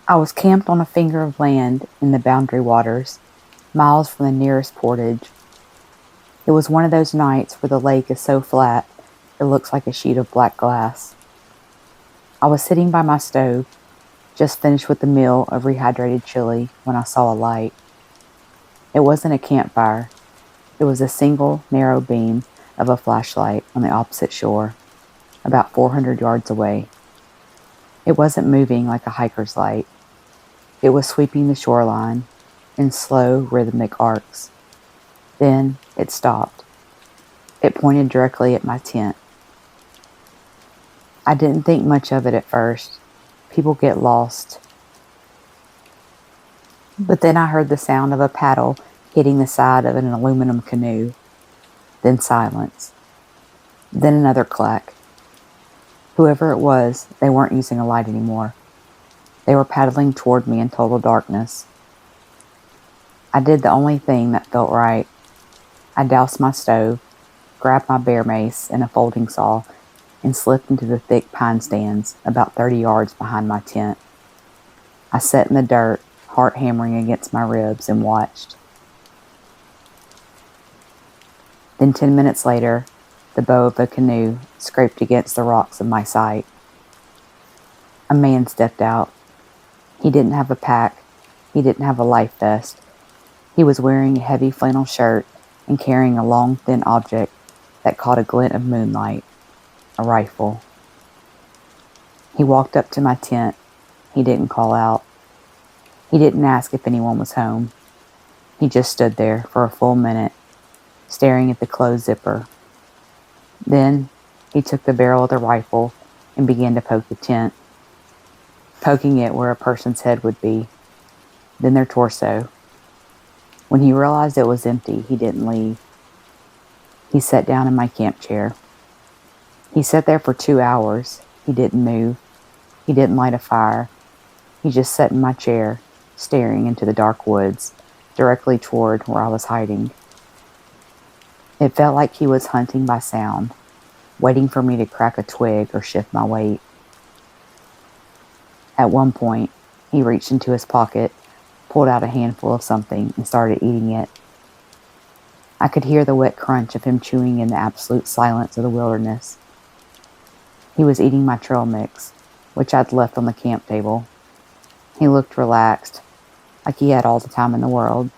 I was camped on a finger of land in the Boundary Waters, miles from the nearest portage. It was one of those nights where the lake is so flat it looks like a sheet of black glass. I was sitting by my stove, just finished with a meal of rehydrated chili, when I saw a light. It wasn't a campfire. It was a single, narrow beam of a flashlight on the opposite shore, about 400 yards away. It wasn't moving like a hiker's light. It was sweeping the shoreline in slow, rhythmic arcs. Then it stopped. It pointed directly at my tent. I didn't think much of it at first. People get lost. But then I heard the sound of a paddle hitting the side of an aluminum canoe. Then silence. Then another clack. Whoever it was, they weren't using a light anymore. They were paddling toward me in total darkness. I did the only thing that felt right. I doused my stove, grabbed my bear mace and a folding saw, and slipped into the thick pine stands about 30 yards behind my tent. I sat in the dirt, heart hammering against my ribs, and watched. Then 10 minutes later, the bow of a canoe scraped against the rocks of my sight. A man stepped out. He didn't have a pack. He didn't have a life vest. He was wearing a heavy flannel shirt and carrying a long, thin object that caught a glint of moonlight, a rifle. He walked up to my tent. He didn't call out. He didn't ask if anyone was home. He just stood there for a full minute, staring at the closed zipper. Then he took the barrel of the rifle and began to poke the tent, poking it where a person's head would be, then their torso. When he realized it was empty, he didn't leave. He sat down in my camp chair. He sat there for 2 hours. He didn't move. He didn't light a fire. He just sat in my chair, staring into the dark woods, directly toward where I was hiding. It felt like he was hunting by sound, waiting for me to crack a twig or shift my weight. At one point, he reached into his pocket, pulled out a handful of something, and started eating it. I could hear the wet crunch of him chewing in the absolute silence of the wilderness. He was eating my trail mix, which I'd left on the camp table. He looked relaxed, like he had all the time in the world.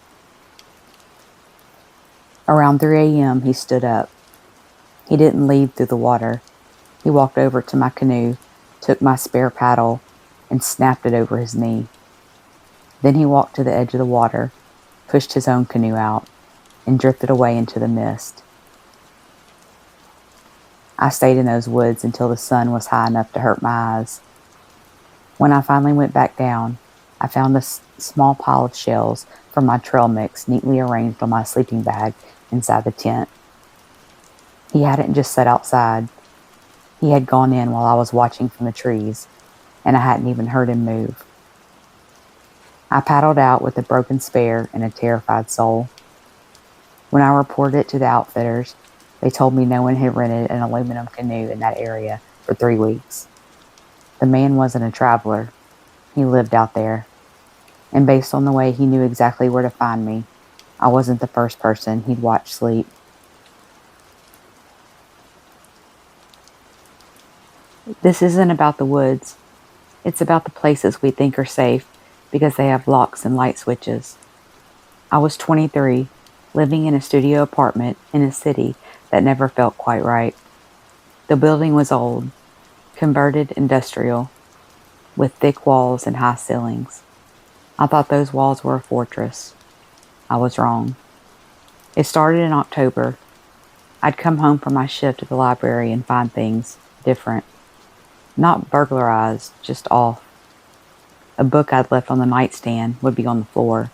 Around 3 a.m., he stood up. He didn't leave through the water. He walked over to my canoe, took my spare paddle, and snapped it over his knee. Then he walked to the edge of the water, pushed his own canoe out, and drifted away into the mist. I stayed in those woods until the sun was high enough to hurt my eyes. When I finally went back down, I found a small pile of shells from my trail mix neatly arranged on my sleeping bag inside the tent. He hadn't just sat outside. He had gone in while I was watching from the trees, and I hadn't even heard him move. I paddled out with a broken spare and a terrified soul. When I reported it to the outfitters, they told me no one had rented an aluminum canoe in that area for 3 weeks. The man wasn't a traveler. He lived out there. And based on the way he knew exactly where to find me, I wasn't the first person he'd watch sleep. This isn't about the woods. It's about the places we think are safe because they have locks and light switches. I was 23, living in a studio apartment in a city that never felt quite right. The building was old, converted industrial, with thick walls and high ceilings. I thought those walls were a fortress. I was wrong. It started in October. I'd come home from my shift at the library and find things different. Not burglarized, just off. A book I'd left on the nightstand would be on the floor.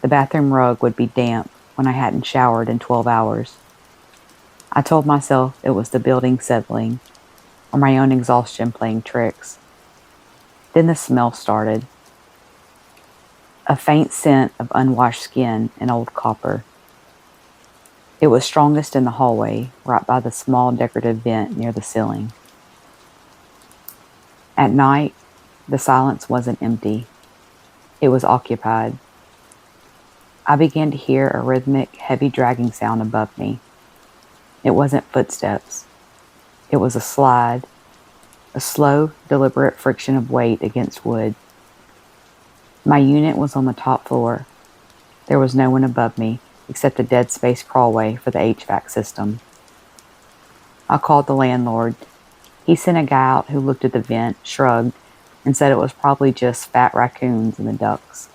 The bathroom rug would be damp when I hadn't showered in 12 hours. I told myself it was the building settling, or my own exhaustion playing tricks. Then the smell started. A faint scent of unwashed skin and old copper. It was strongest in the hallway, right by the small decorative vent near the ceiling. At night, The silence wasn't empty. It was occupied. I began to hear a rhythmic, heavy dragging sound above me. It wasn't footsteps. It was a slide, a slow, deliberate friction of weight against wood. My unit was on the top floor. There was no one above me except a dead space crawlway for the HVAC system. I called the landlord. He sent a guy out who looked at the vent, shrugged, and said it was probably just fat raccoons in the ducts.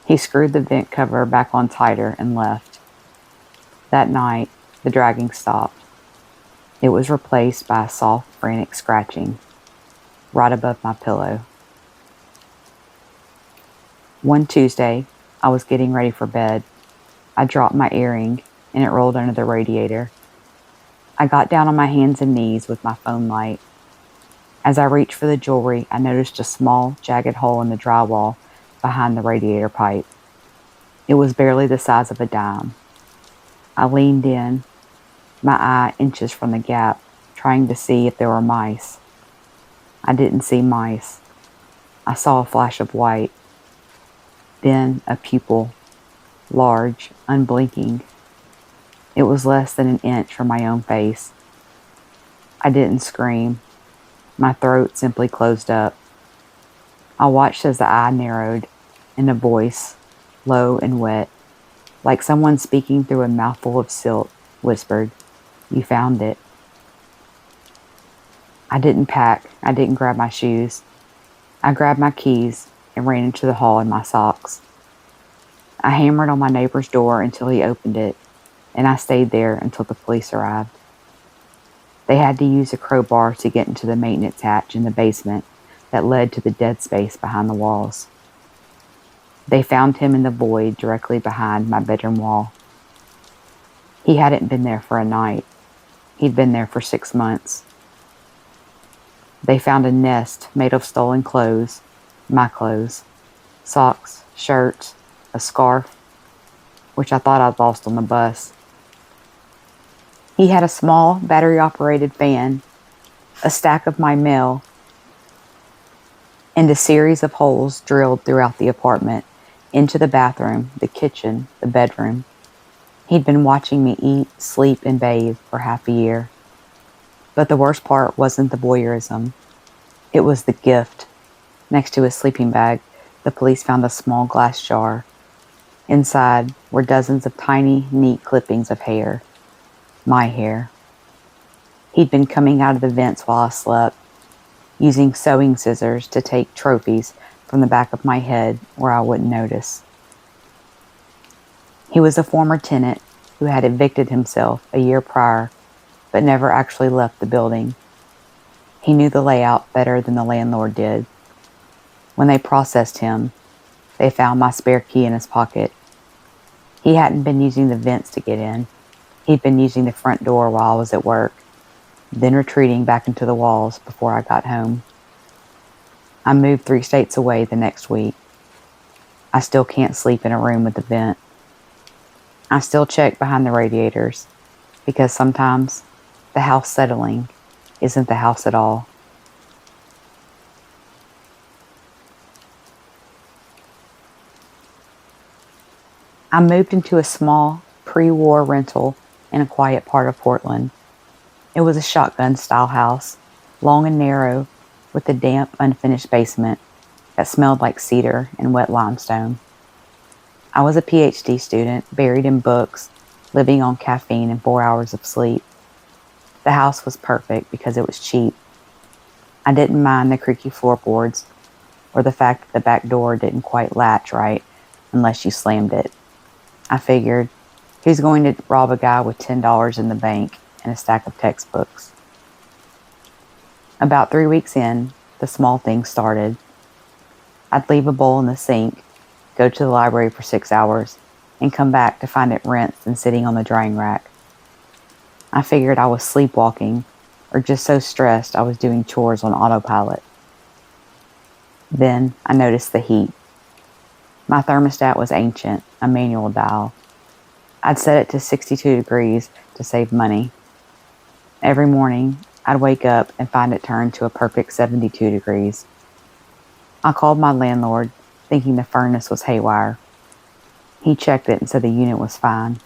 He screwed the vent cover back on tighter and left. That night, the dragging stopped. It was replaced by a soft, frantic scratching right above my pillow. One Tuesday, I was getting ready for bed. I dropped my earring and it rolled under the radiator. I got down on my hands and knees with my phone light. As I reached for the jewelry, I noticed a small, jagged hole in the drywall behind the radiator pipe. It was barely the size of a dime. I leaned in, my eye inches from the gap, trying to see if there were mice. I didn't see mice. I saw a flash of white. Then a pupil, large, unblinking. It was less than an inch from my own face. I didn't scream. My throat simply closed up. I watched as the eye narrowed, and a voice, low and wet, like someone speaking through a mouthful of silk, whispered, "You found it." I didn't pack. I didn't grab my shoes. I grabbed my keys and ran into the hall in my socks. I hammered on my neighbor's door until he opened it, and I stayed there until the police arrived. They had to use a crowbar to get into the maintenance hatch in the basement that led to the dead space behind the walls. They found him in the void directly behind my bedroom wall. He hadn't been there for a night. He'd been there for 6 months. They found a nest made of stolen clothes, my clothes, socks, shirts, a scarf, which I thought I'd lost on the bus. He had a small battery-operated fan, a stack of my mail, and a series of holes drilled throughout the apartment, into the bathroom, the kitchen, the bedroom. He'd been watching me eat, sleep, and bathe for half a year. But the worst part wasn't the voyeurism. It was the gift. Next to his sleeping bag, the police found a small glass jar. Inside were dozens of tiny, neat clippings of hair. My hair. He'd been coming out of the vents while I slept, using sewing scissors to take trophies from the back of my head where I wouldn't notice. He was a former tenant who had evicted himself a year prior, but never actually left the building. He knew the layout better than the landlord did. When they processed him, they found my spare key in his pocket. He hadn't been using the vents to get in. He'd been using the front door while I was at work, then retreating back into the walls before I got home. I moved 3 states away the next week. I still can't sleep in a room with a vent. I still check behind the radiators, because sometimes the house settling isn't the house at all. I moved into a small, pre-war rental in a quiet part of Portland. It was a shotgun-style house, long and narrow, with a damp, unfinished basement that smelled like cedar and wet limestone. I was a PhD student, buried in books, living on caffeine and 4 hours of sleep. The house was perfect because it was cheap. I didn't mind the creaky floorboards or the fact that the back door didn't quite latch right unless you slammed it. I figured, who's going to rob a guy with $10 in the bank and a stack of textbooks? About 3 weeks in, the small things started. I'd leave a bowl in the sink, go to the library for 6 hours, and come back to find it rinsed and sitting on the drying rack. I figured I was sleepwalking, or just so stressed I was doing chores on autopilot. Then I noticed the heat. My thermostat was ancient, a manual dial. I'd set it to 62 degrees to save money. Every morning, I'd wake up and find it turned to a perfect 72 degrees. I called my landlord, thinking the furnace was haywire. He checked it and said the unit was fine.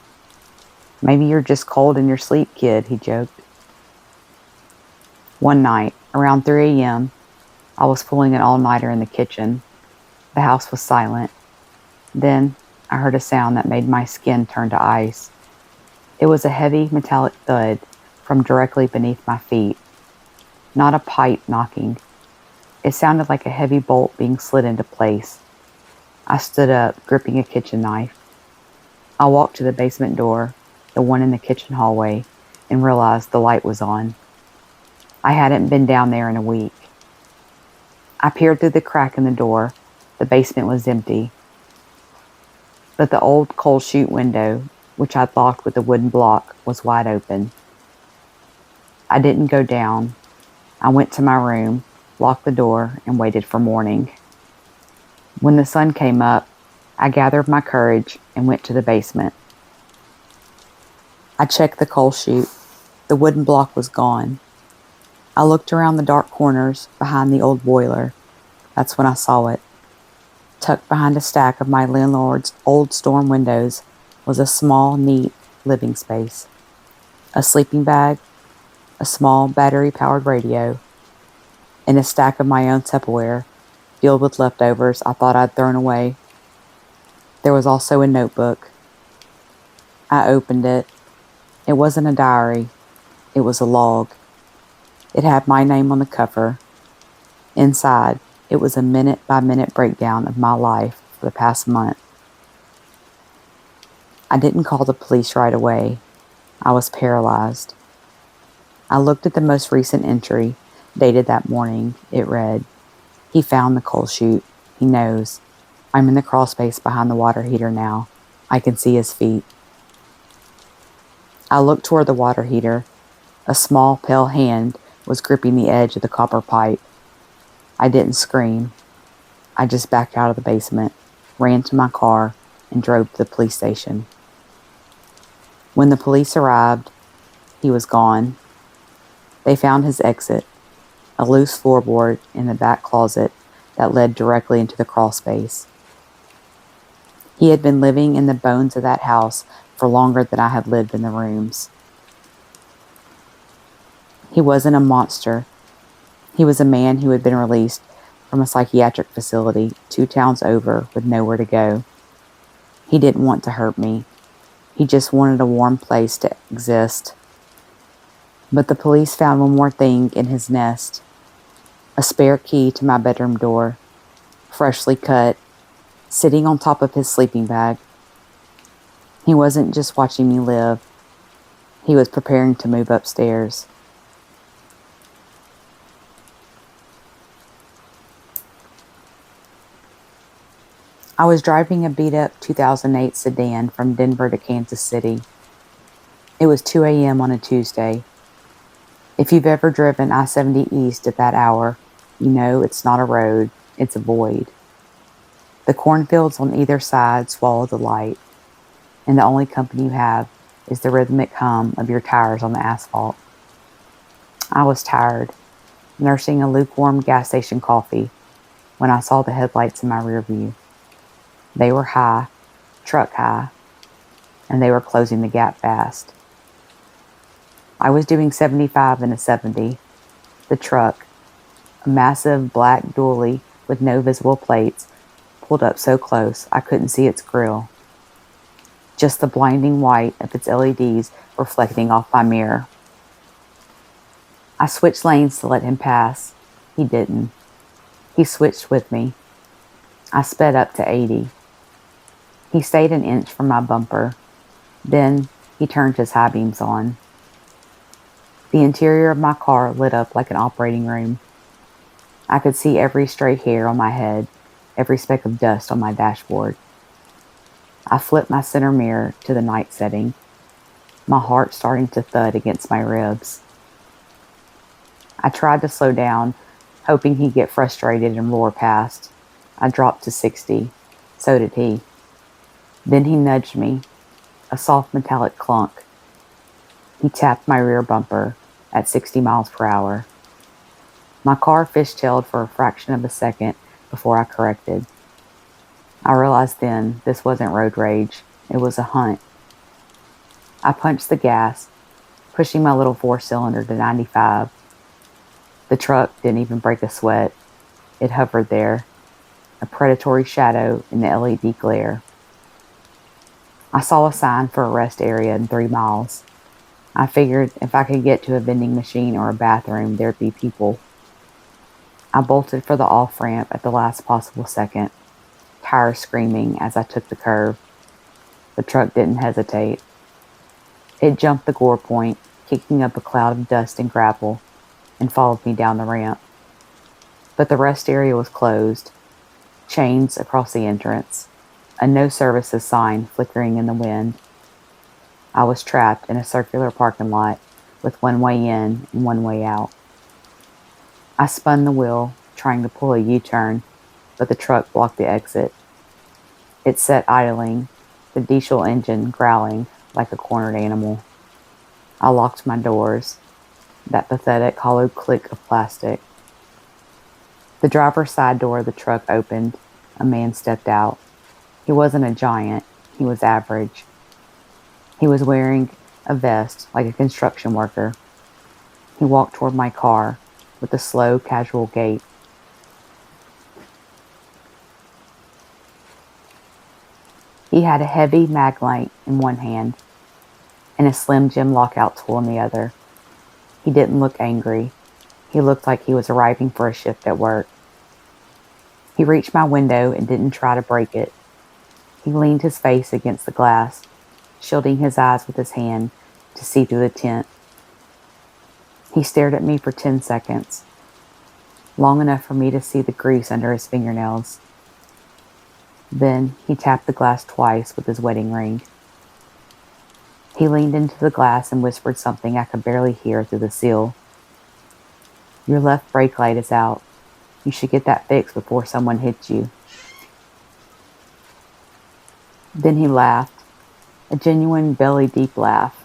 "Maybe you're just cold in your sleep, kid," he joked. One night, around 3 a.m., I was pulling an all-nighter in the kitchen. The house was silent. Then I heard a sound that made my skin turn to ice. It was a heavy metallic thud from directly beneath my feet, not a pipe knocking. It sounded like a heavy bolt being slid into place. I stood up, gripping a kitchen knife. I walked to the basement door, the one in the kitchen hallway, and realized the light was on. I hadn't been down there in a week. I peered through the crack in the door. The basement was empty. But the old coal chute window, which I'd locked with a wooden block, was wide open. I didn't go down. I went to my room, locked the door, and waited for morning. When the sun came up, I gathered my courage and went to the basement. I checked the coal chute. The wooden block was gone. I looked around the dark corners behind the old boiler. That's when I saw it. Tucked behind a stack of my landlord's old storm windows was a small, neat living space. A sleeping bag, a small battery-powered radio, and a stack of my own Tupperware filled with leftovers I thought I'd thrown away. There was also a notebook. I opened it. It wasn't a diary. It was a log. It had my name on the cover. Inside, it was a minute-by-minute breakdown of my life for the past month. I didn't call the police right away. I was paralyzed. I looked at the most recent entry, dated that morning. It read, "He found the coal chute. He knows. I'm in the crawl space behind the water heater now. I can see his feet." I looked toward the water heater. A small, pale hand was gripping the edge of the copper pipe. I didn't scream. I just backed out of the basement, ran to my car, and drove to the police station. When the police arrived, he was gone. They found his exit, a loose floorboard in the back closet that led directly into the crawl space. He had been living in the bones of that house for longer than I had lived in the rooms. He wasn't a monster. He was a man who had been released from a psychiatric facility 2 towns over with nowhere to go. He didn't want to hurt me. He just wanted a warm place to exist. But the police found one more thing in his nest. A spare key to my bedroom door, freshly cut, sitting on top of his sleeping bag. He wasn't just watching me live. He was preparing to move upstairs. I was driving a beat-up 2008 sedan from Denver to Kansas City. It was 2 a.m. on a Tuesday. If you've ever driven I-70 East at that hour, you know it's not a road, it's a void. The cornfields on either side swallow the light, and the only company you have is the rhythmic hum of your tires on the asphalt. I was tired, nursing a lukewarm gas station coffee, when I saw the headlights in my rear view. They were high, truck high, and they were closing the gap fast. I was doing 75 in a 70. The truck, a massive black dually with no visible plates, pulled up so close I couldn't see its grille. Just the blinding white of its LEDs reflecting off my mirror. I switched lanes to let him pass. He didn't. He switched with me. I sped up to 80. He stayed an inch from my bumper. Then he turned his high beams on. The interior of my car lit up like an operating room. I could see every stray hair on my head, every speck of dust on my dashboard. I flipped my center mirror to the night setting, my heart starting to thud against my ribs. I tried to slow down, hoping he'd get frustrated and roar past. I dropped to 60. So did he. Then he nudged me, a soft metallic clunk. He tapped my rear bumper at 60 miles per hour. My car fishtailed for a fraction of a second before I corrected. I realized then this wasn't road rage, it was a hunt. I punched the gas, pushing my little four-cylinder to 95. The truck didn't even break a sweat. It hovered there, a predatory shadow in the LED glare. I saw a sign for a rest area in 3 miles. I figured if I could get to a vending machine or a bathroom, there'd be people. I bolted for the off-ramp at the last possible second, tires screaming as I took the curve. The truck didn't hesitate. It jumped the gore point, kicking up a cloud of dust and gravel, and followed me down the ramp. But the rest area was closed, chains across the entrance, a no services sign flickering in the wind. I was trapped in a circular parking lot with one way in and one way out. I spun the wheel, trying to pull a U-turn, but the truck blocked the exit. It sat idling, the diesel engine growling like a cornered animal. I locked my doors, that pathetic hollow click of plastic. The driver's side door of the truck opened. A man stepped out. He wasn't a giant. He was average. He was wearing a vest like a construction worker. He walked toward my car with a slow, casual gait. He had a heavy mag light in one hand and a Slim Jim lockout tool in the other. He didn't look angry. He looked like he was arriving for a shift at work. He reached my window and didn't try to break it. He leaned his face against the glass, shielding his eyes with his hand to see through the tint. He stared at me for 10 seconds, long enough for me to see the grease under his fingernails. Then he tapped the glass twice with his wedding ring. He leaned into the glass and whispered something I could barely hear through the seal. "Your left brake light is out. You should get that fixed before someone hits you." Then he laughed, a genuine belly-deep laugh.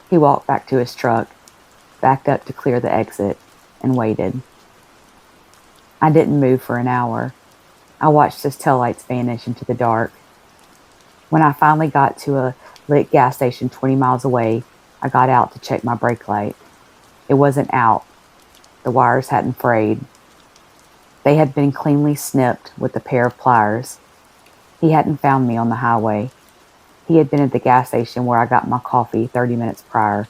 He walked back to his truck, backed up to clear the exit, and waited. I didn't move for an hour. I watched his taillights vanish into the dark. When I finally got to a lit gas station 20 miles away, I got out to check my brake light. It wasn't out. The wires hadn't frayed. They had been cleanly snipped with a pair of pliers. He hadn't found me on the highway. He had been at the gas station where I got my coffee 30 minutes prior.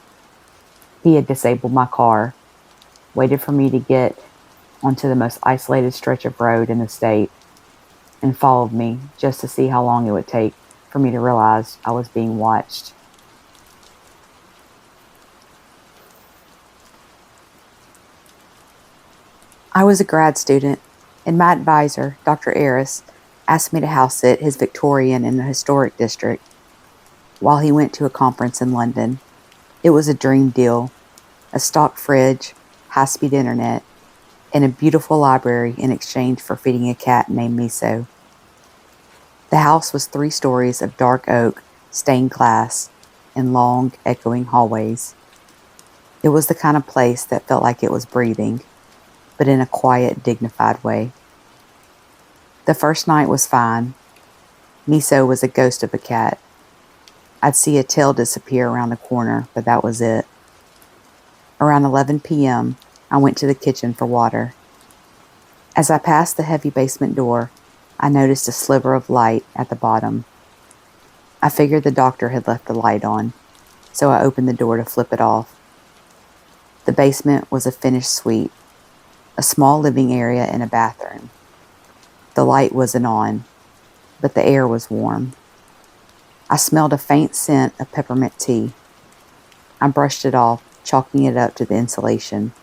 He had disabled my car, waited for me to get onto the most isolated stretch of road in the state, and followed me just to see how long it would take for me to realize I was being watched. I was a grad student, and my advisor, Dr. Aris, asked me to house sit his Victorian in the historic district while he went to a conference in London. It was a dream deal, a stock fridge, high-speed internet, and a beautiful library in exchange for feeding a cat named Miso. The house was 3 stories of dark oak, stained glass, and long, echoing hallways. It was the kind of place that felt like it was breathing, but in a quiet, dignified way. The first night was fine. Miso was a ghost of a cat. I'd see a tail disappear around the corner, but that was it. Around 11 p.m., I went to the kitchen for water. As I passed the heavy basement door, I noticed a sliver of light at the bottom. I figured the doctor had left the light on, so I opened the door to flip it off. The basement was a finished suite, a small living area and a bathroom. The light wasn't on, but the air was warm. I smelled a faint scent of peppermint tea. I brushed it off, chalking it up to the insulation.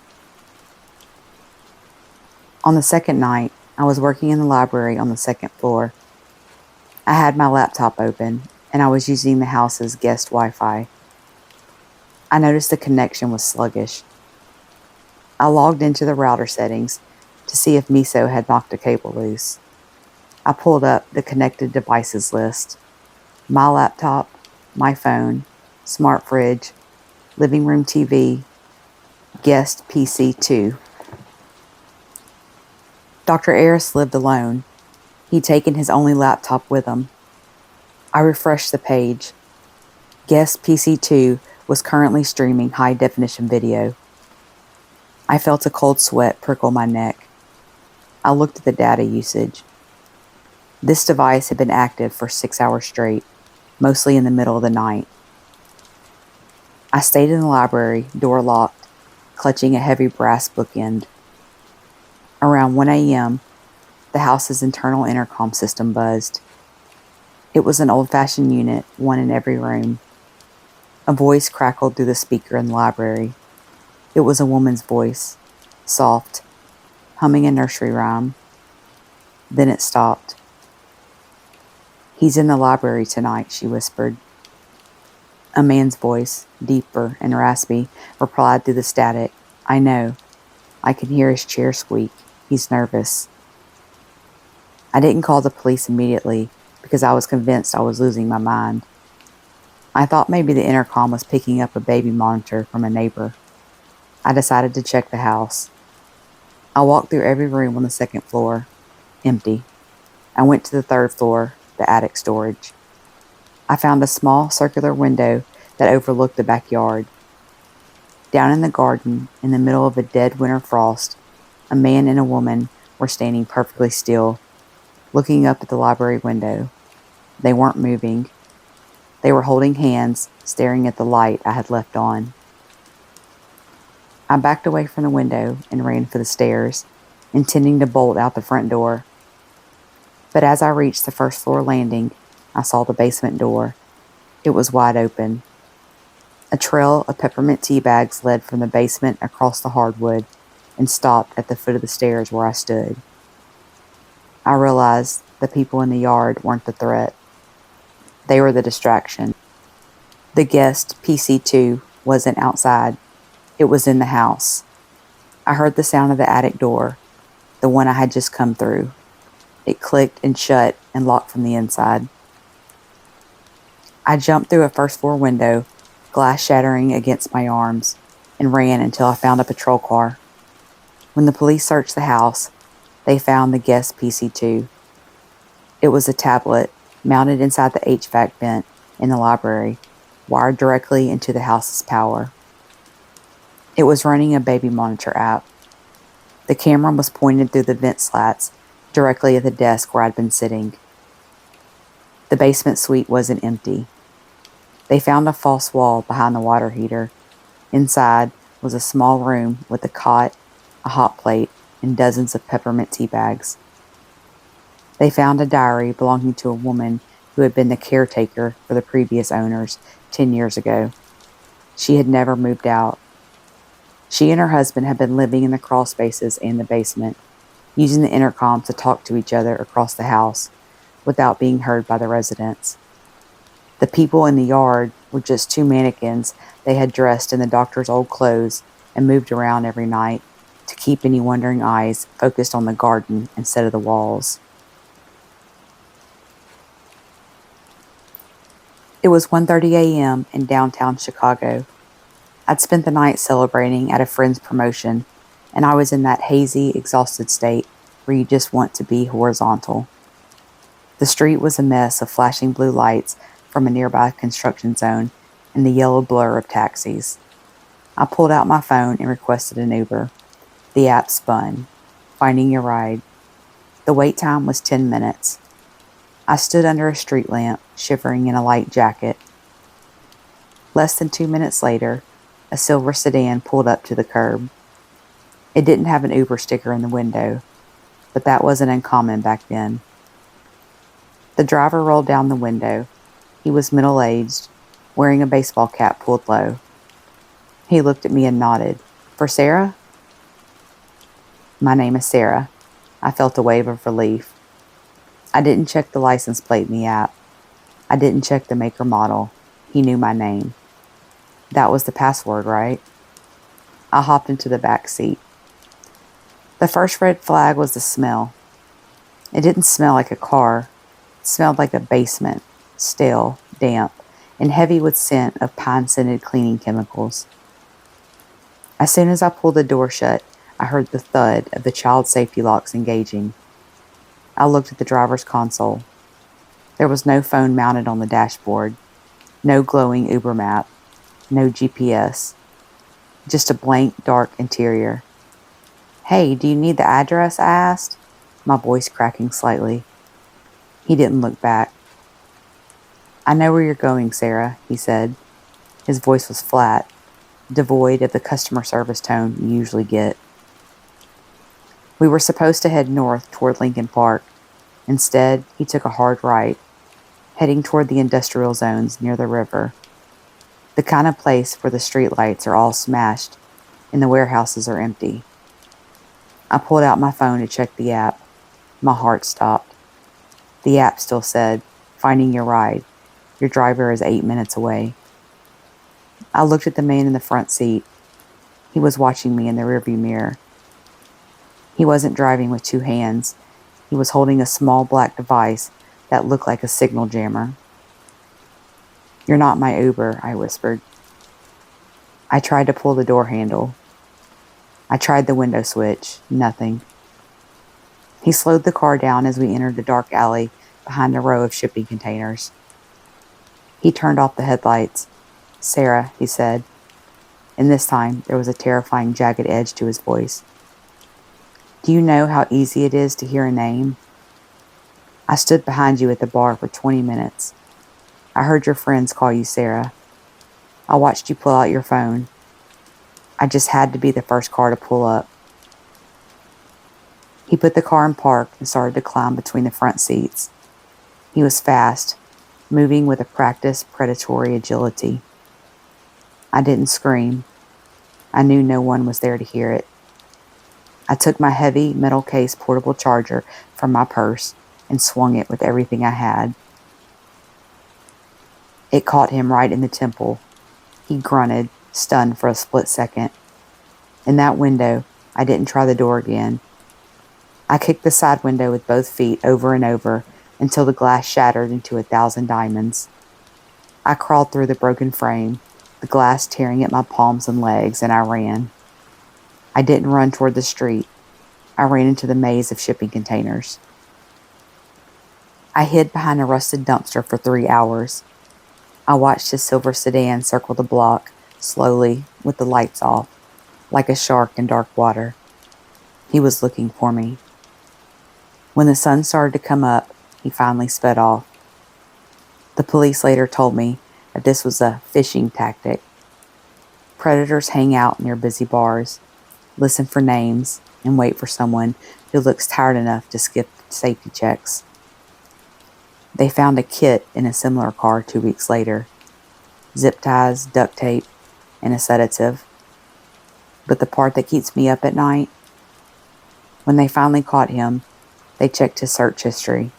On the second night, I was working in the library on the second floor. I had my laptop open, and I was using the house's guest Wi-Fi. I noticed the connection was sluggish. I logged into the router settings to see if Miso had knocked a cable loose. I pulled up the connected devices list. My laptop, my phone, smart fridge, living room TV, guest PC 2. Dr. Ayres lived alone. He'd taken his only laptop with him. I refreshed the page. Guest PC2 was currently streaming high-definition video. I felt a cold sweat prickle my neck. I looked at the data usage. This device had been active for 6 hours straight, mostly in the middle of the night. I stayed in the library, door locked, clutching a heavy brass bookend. Around 1 a.m., the house's internal intercom system buzzed. It was an old-fashioned unit, one in every room. A voice crackled through the speaker in the library. It was a woman's voice, soft, humming a nursery rhyme. Then it stopped. "He's in the library tonight," she whispered. A man's voice, deeper and raspy, replied through the static. "I know. I can hear his chair squeak. He's nervous." I didn't call the police immediately because I was convinced I was losing my mind. I thought maybe the intercom was picking up a baby monitor from a neighbor. I decided to check the house. I walked through every room on the second floor. Empty. I went to the third floor, the attic storage. I found a small circular window that overlooked the backyard. Down in the garden, in the middle of a dead winter frost, a man and a woman were standing perfectly still, looking up at the library window. They weren't moving. They were holding hands, staring at the light I had left on. I backed away from the window and ran for the stairs, intending to bolt out the front door. But as I reached the first floor landing, I saw the basement door. It was wide open. A trail of peppermint tea bags led from the basement across the hardwood and stopped at the foot of the stairs where I stood. I realized the people in the yard weren't the threat. They were the distraction. The guest, PC2, wasn't outside. It was in the house. I heard the sound of the attic door, the one I had just come through. It clicked and shut and locked from the inside. I jumped through a first floor window, glass shattering against my arms, and ran until I found a patrol car. When the police searched the house, they found the guest PC2. It was a tablet mounted inside the HVAC vent in the library, wired directly into the house's power. It was running a baby monitor app. The camera was pointed through the vent slats directly at the desk where I'd been sitting. The basement suite wasn't empty. They found a false wall behind the water heater. Inside was a small room with a cot, a hot plate, and dozens of peppermint tea bags. They found a diary belonging to a woman who had been the caretaker for the previous owners 10 years ago. She had never moved out. She and her husband had been living in the crawl spaces and the basement, using the intercom to talk to each other across the house without being heard by the residents. The people in the yard were just two mannequins they had dressed in the doctor's old clothes and moved around every night to keep any wondering eyes focused on the garden instead of the walls. It was 1:30 a.m. in downtown Chicago. I'd spent the night celebrating at a friend's promotion, and I was in that hazy, exhausted state where you just want to be horizontal. The street was a mess of flashing blue lights from a nearby construction zone and the yellow blur of taxis. I pulled out my phone and requested an Uber. The app spun, finding a ride. The wait time was 10 minutes. I stood under a street lamp, shivering in a light jacket. Less than 2 minutes later, a silver sedan pulled up to the curb. It didn't have an Uber sticker in the window, but that wasn't uncommon back then. The driver rolled down the window. He was middle-aged, wearing a baseball cap pulled low. He looked at me and nodded. "For Sarah?" "My name is Sarah." I felt a wave of relief. I didn't check the license plate in the app. I didn't check the make or model. He knew my name. That was the password, right? I hopped into the back seat. The first red flag was the smell. It didn't smell like a car. It smelled like a basement, stale, damp, and heavy with scent of pine-scented cleaning chemicals. As soon as I pulled the door shut, I heard the thud of the child safety locks engaging. I looked at the driver's console. There was no phone mounted on the dashboard, no glowing Uber map, no GPS, just a blank, dark interior. "Hey, do you need the address?" I asked, my voice cracking slightly. He didn't look back. "I know where you're going, Sarah," he said. His voice was flat, devoid of the customer service tone you usually get. We were supposed to head north toward Lincoln Park. Instead, he took a hard right, heading toward the industrial zones near the river, the kind of place where the streetlights are all smashed and the warehouses are empty. I pulled out my phone to check the app. My heart stopped. The app still said, "Finding your ride. Your driver is 8 minutes away." I looked at the man in the front seat. He was watching me in the rearview mirror. He wasn't driving with two hands. He was holding a small black device that looked like a signal jammer. "You're not my Uber," I whispered. I tried to pull the door handle. I tried the window switch. Nothing. He slowed the car down as we entered the dark alley behind a row of shipping containers. He turned off the headlights. "Sarah," he said, and this time there was a terrifying jagged edge to his voice. "Do you know how easy it is to hear a name? I stood behind you at the bar for 20 minutes. I heard your friends call you Sarah. I watched you pull out your phone. I just had to be the first car to pull up." He put the car in park and started to climb between the front seats. He was fast, moving with a practiced predatory agility. I didn't scream. I knew no one was there to hear it. I took my heavy metal case portable charger from my purse and swung it with everything I had. It caught him right in the temple. He grunted, stunned for a split second. In that window, I didn't try the door again. I kicked the side window with both feet over and over until the glass shattered into 1,000 diamonds. I crawled through the broken frame, the glass tearing at my palms and legs, and I ran. I didn't run toward the street. I ran into the maze of shipping containers. I hid behind a rusted dumpster for 3 hours. I watched his silver sedan circle the block, slowly, with the lights off, like a shark in dark water. He was looking for me. When the sun started to come up, he finally sped off. The police later told me that this was a fishing tactic. Predators hang out near busy bars, listen for names, and wait for someone who looks tired enough to skip safety checks. They found a kit in a similar car 2 weeks later. Zip ties, duct tape, and a sedative. But the part that keeps me up at night? When they finally caught him, they checked his search history.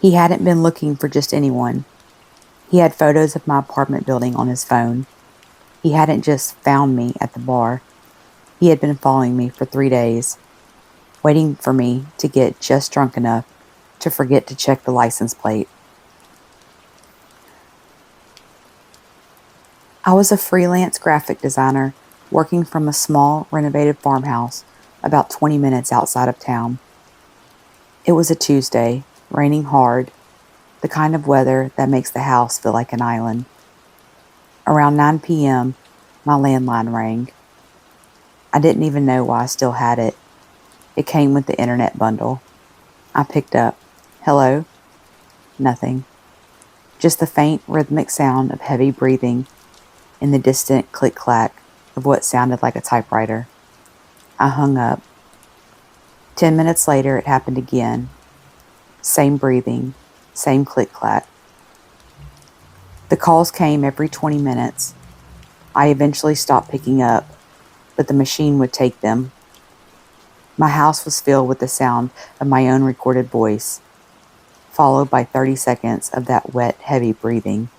He hadn't been looking for just anyone. He had photos of my apartment building on his phone. He hadn't just found me at the bar. He had been following me for 3 days, waiting for me to get just drunk enough to forget to check the license plate. I was a freelance graphic designer working from a small renovated farmhouse about 20 minutes outside of town. It was a Tuesday, raining hard, the kind of weather that makes the house feel like an island. Around 9 p.m., my landline rang. I didn't even know why I still had it. It came with the internet bundle. I picked up. "Hello?" Nothing. Just the faint rhythmic sound of heavy breathing and the distant click-clack of what sounded like a typewriter. I hung up. 10 minutes later, it happened again. Same breathing, same click-clack. The calls came every 20 minutes. I eventually stopped picking up, but the machine would take them. My house was filled with the sound of my own recorded voice, followed by 30 seconds of that wet, heavy breathing.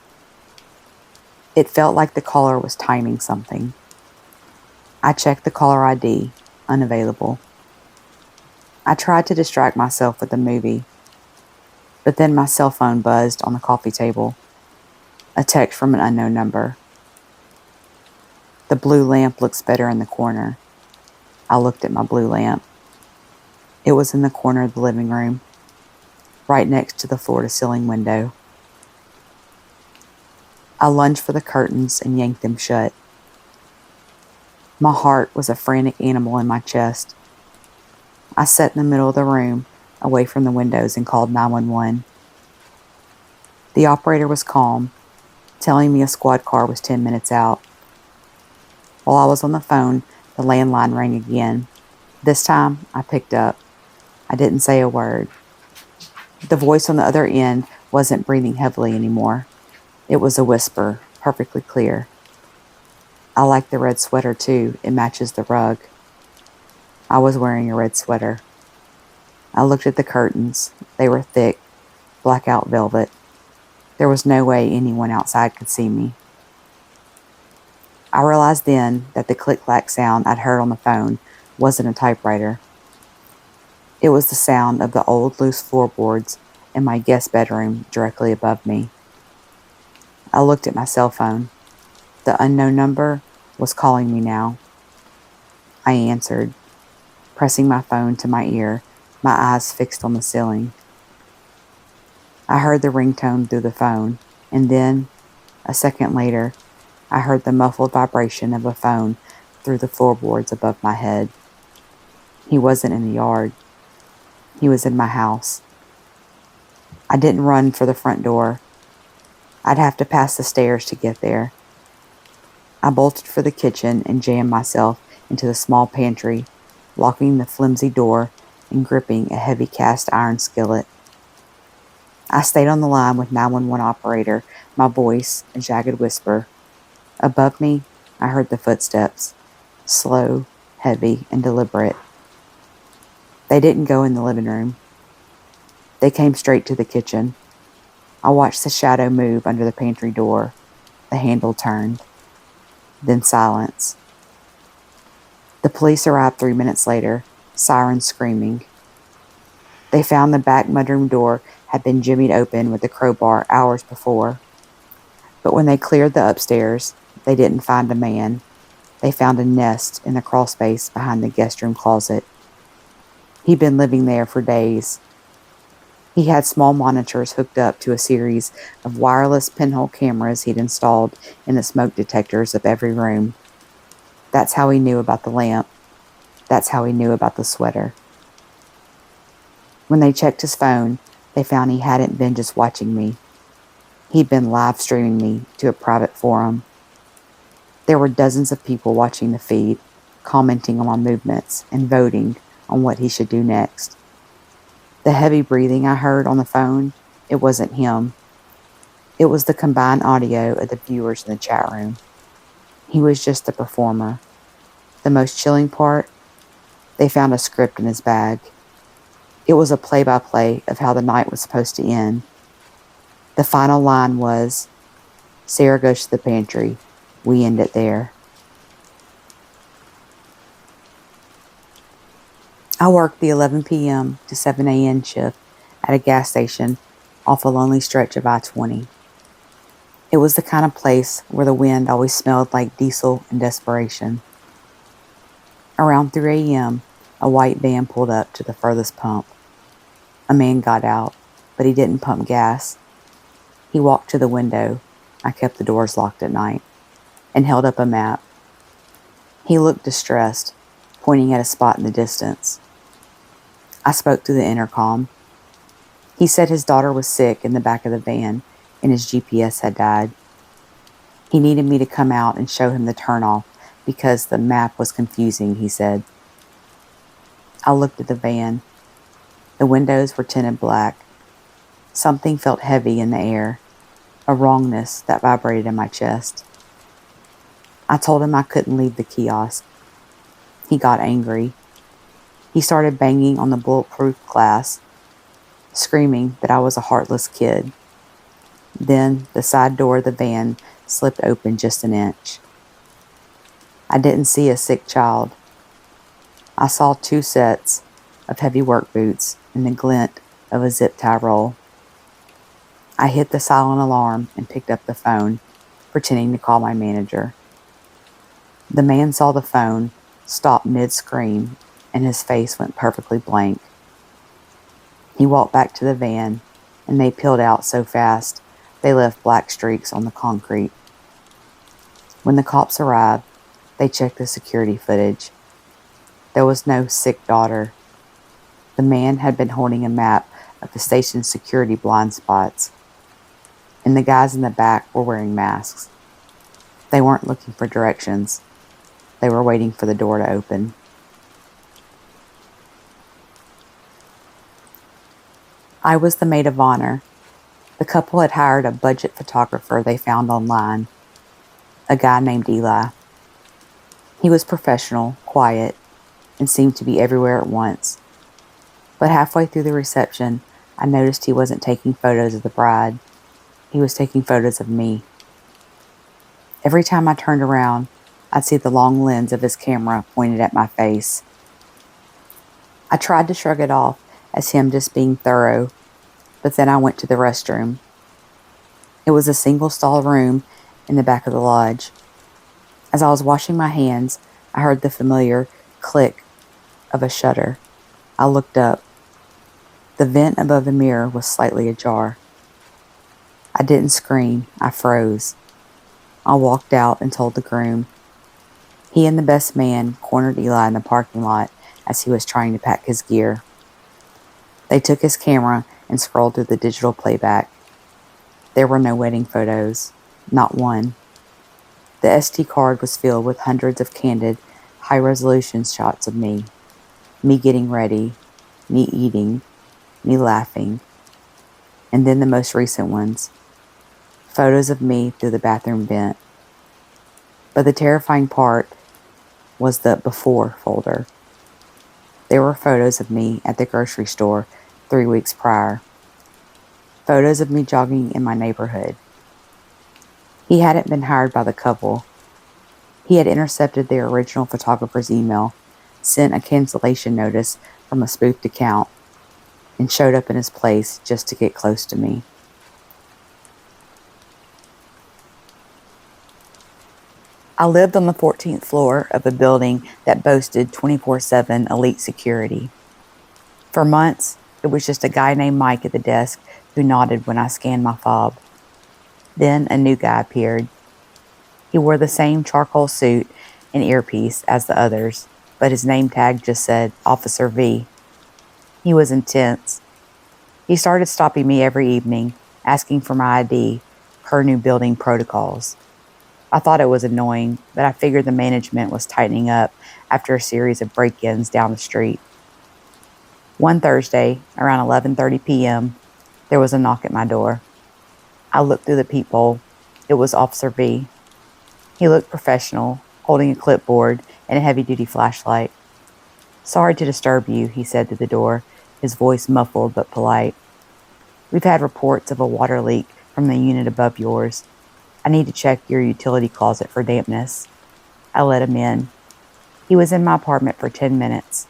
It felt like the caller was timing something. I checked the caller ID, unavailable. I tried to distract myself with a movie, but then my cell phone buzzed on the coffee table. A text from an unknown number. "The blue lamp looks better in the corner. I looked at my blue lamp. It was in the corner of the living room, right next to the floor-to-ceiling window. I lunged for the curtains and yanked them shut. My heart was a frantic animal in my chest. I sat in the middle of the room, away from the windows, and called 911. The operator was calm, telling me a squad car was 10 minutes out. While I was on the phone, the landline rang again. This time, I picked up. I didn't say a word. The voice on the other end wasn't breathing heavily anymore. It was a whisper, perfectly clear. I like the red sweater too. It matches the rug. I was wearing a red sweater. I looked at the curtains. They were thick, blackout velvet. There was no way anyone outside could see me. I realized then that the click-clack sound I'd heard on the phone wasn't a typewriter. It was the sound of the old loose floorboards in my guest bedroom directly above me. I looked at my cell phone. The unknown number was calling me now. I answered, pressing my phone to my ear, my eyes fixed on the ceiling. I heard the ringtone through the phone, and then, a second later, I heard the muffled vibration of a phone through the floorboards above my head. He wasn't in the yard. He was in my house. I didn't run for the front door. I'd have to pass the stairs to get there. I bolted for the kitchen and jammed myself into the small pantry, locking the flimsy door and gripping a heavy cast iron skillet. I stayed on the line with 911 operator, my voice a jagged whisper. Above me, I heard the footsteps, slow, heavy, and deliberate. They didn't go in the living room. They came straight to the kitchen. I watched the shadow move under the pantry door. The handle turned. Then silence. The police arrived 3 minutes later, sirens screaming. They found the back mudroom door had been jimmied open with a crowbar hours before. But when they cleared the upstairs, they didn't find a man. They found a nest in the crawl space behind the guest room closet. He'd been living there for days. He had small monitors hooked up to a series of wireless pinhole cameras he'd installed in the smoke detectors of every room. That's how he knew about the lamp. That's how he knew about the sweater. When they checked his phone, they found he hadn't been just watching me. He'd been live streaming me to a private forum. There were dozens of people watching the feed, commenting on my movements and voting on what he should do next. The heavy breathing I heard on the phone, it wasn't him. It was the combined audio of the viewers in the chat room. He was just the performer. The most chilling part, they found a script in his bag. It was a play-by-play of how the night was supposed to end. The final line was, Sarah goes to the pantry. We end it there. I worked the 11 p.m. to 7 a.m. shift at a gas station off a lonely stretch of I-20. It was the kind of place where the wind always smelled like diesel and desperation. Around 3 a.m., a white van pulled up to the furthest pump. A man got out, but he didn't pump gas. He walked to the window. I kept the doors locked at night, and held up a map. He looked distressed, pointing at a spot in the distance. I spoke through the intercom. He said his daughter was sick in the back of the van, and his GPS had died. He needed me to come out and show him the turnoff because the map was confusing, he said. I looked at the van. The windows were tinted black. Something felt heavy in the air, a wrongness that vibrated in my chest. I told him I couldn't leave the kiosk. He got angry. He started banging on the bulletproof glass, screaming that I was a heartless kid. Then the side door of the van slipped open just an inch. I didn't see a sick child. I saw 2 sets of heavy work boots and the glint of a zip tie roll. I hit the silent alarm and picked up the phone, pretending to call my manager. The man saw the phone, stopped mid-scream, and his face went perfectly blank. He walked back to the van, and they peeled out so fast they left black streaks on the concrete. When the cops arrived, they checked the security footage. There was no sick daughter. The man had been holding a map of the station's security blind spots, and the guys in the back were wearing masks. They weren't looking for directions. They were waiting for the door to open. I was the maid of honor. The couple had hired a budget photographer they found online, a guy named Eli. He was professional, quiet, and seemed to be everywhere at once. But halfway through the reception, I noticed he wasn't taking photos of the bride. He was taking photos of me. Every time I turned around, I'd see the long lens of his camera pointed at my face. I tried to shrug it off as him just being thorough, but then I went to the restroom. It was a single-stall room in the back of the lodge. As I was washing my hands, I heard the familiar click of a shutter. I looked up. The vent above the mirror was slightly ajar. I didn't scream. I froze. I walked out and told the groom. He and the best man cornered Eli in the parking lot as he was trying to pack his gear. They took his camera and scrolled through the digital playback. There were no wedding photos. Not one. The SD card was filled with hundreds of candid, high-resolution shots of me. Me getting ready. Me eating. Me laughing. And then the most recent ones. Photos of me through the bathroom vent. But the terrifying part was the before folder. There were photos of me at the grocery store 3 weeks prior. Photos of me jogging in my neighborhood. He hadn't been hired by the couple. He had intercepted their original photographer's email, sent a cancellation notice from a spoofed account, and showed up in his place just to get close to me. I lived on the 14th floor of a building that boasted 24/7 elite security. For months, it was just a guy named Mike at the desk who nodded when I scanned my fob. Then a new guy appeared. He wore the same charcoal suit and earpiece as the others, but his name tag just said Officer V. He was intense. He started stopping me every evening, asking for my ID, per new building protocols. I thought it was annoying, but I figured the management was tightening up after a series of break-ins down the street. One Thursday, around 11:30 p.m., there was a knock at my door. I looked through the peephole. It was Officer V. He looked professional, holding a clipboard and a heavy-duty flashlight. "Sorry to disturb you," he said through the door, his voice muffled but polite. "We've had reports of a water leak from the unit above yours. I need to check your utility closet for dampness." I let him in. He was in my apartment for 10 minutes.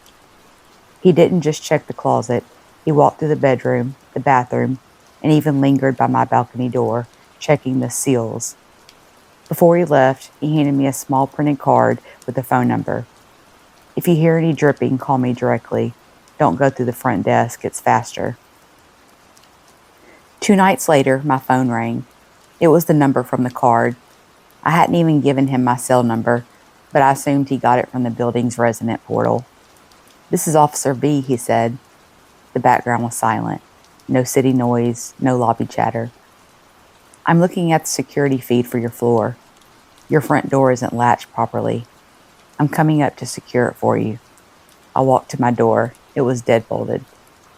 He didn't just check the closet. He walked through the bedroom, the bathroom, and even lingered by my balcony door, checking the seals. Before he left, he handed me a small printed card with a phone number. "If you hear any dripping, call me directly. Don't go through the front desk. It's faster." 2 nights later, my phone rang. It was the number from the card. I hadn't even given him my cell number, but I assumed he got it from the building's resident portal. "This is Officer V," he said. The background was silent. No city noise, no lobby chatter. "I'm looking at the security feed for your floor. Your front door isn't latched properly. I'm coming up to secure it for you." I walked to my door. It was deadbolted.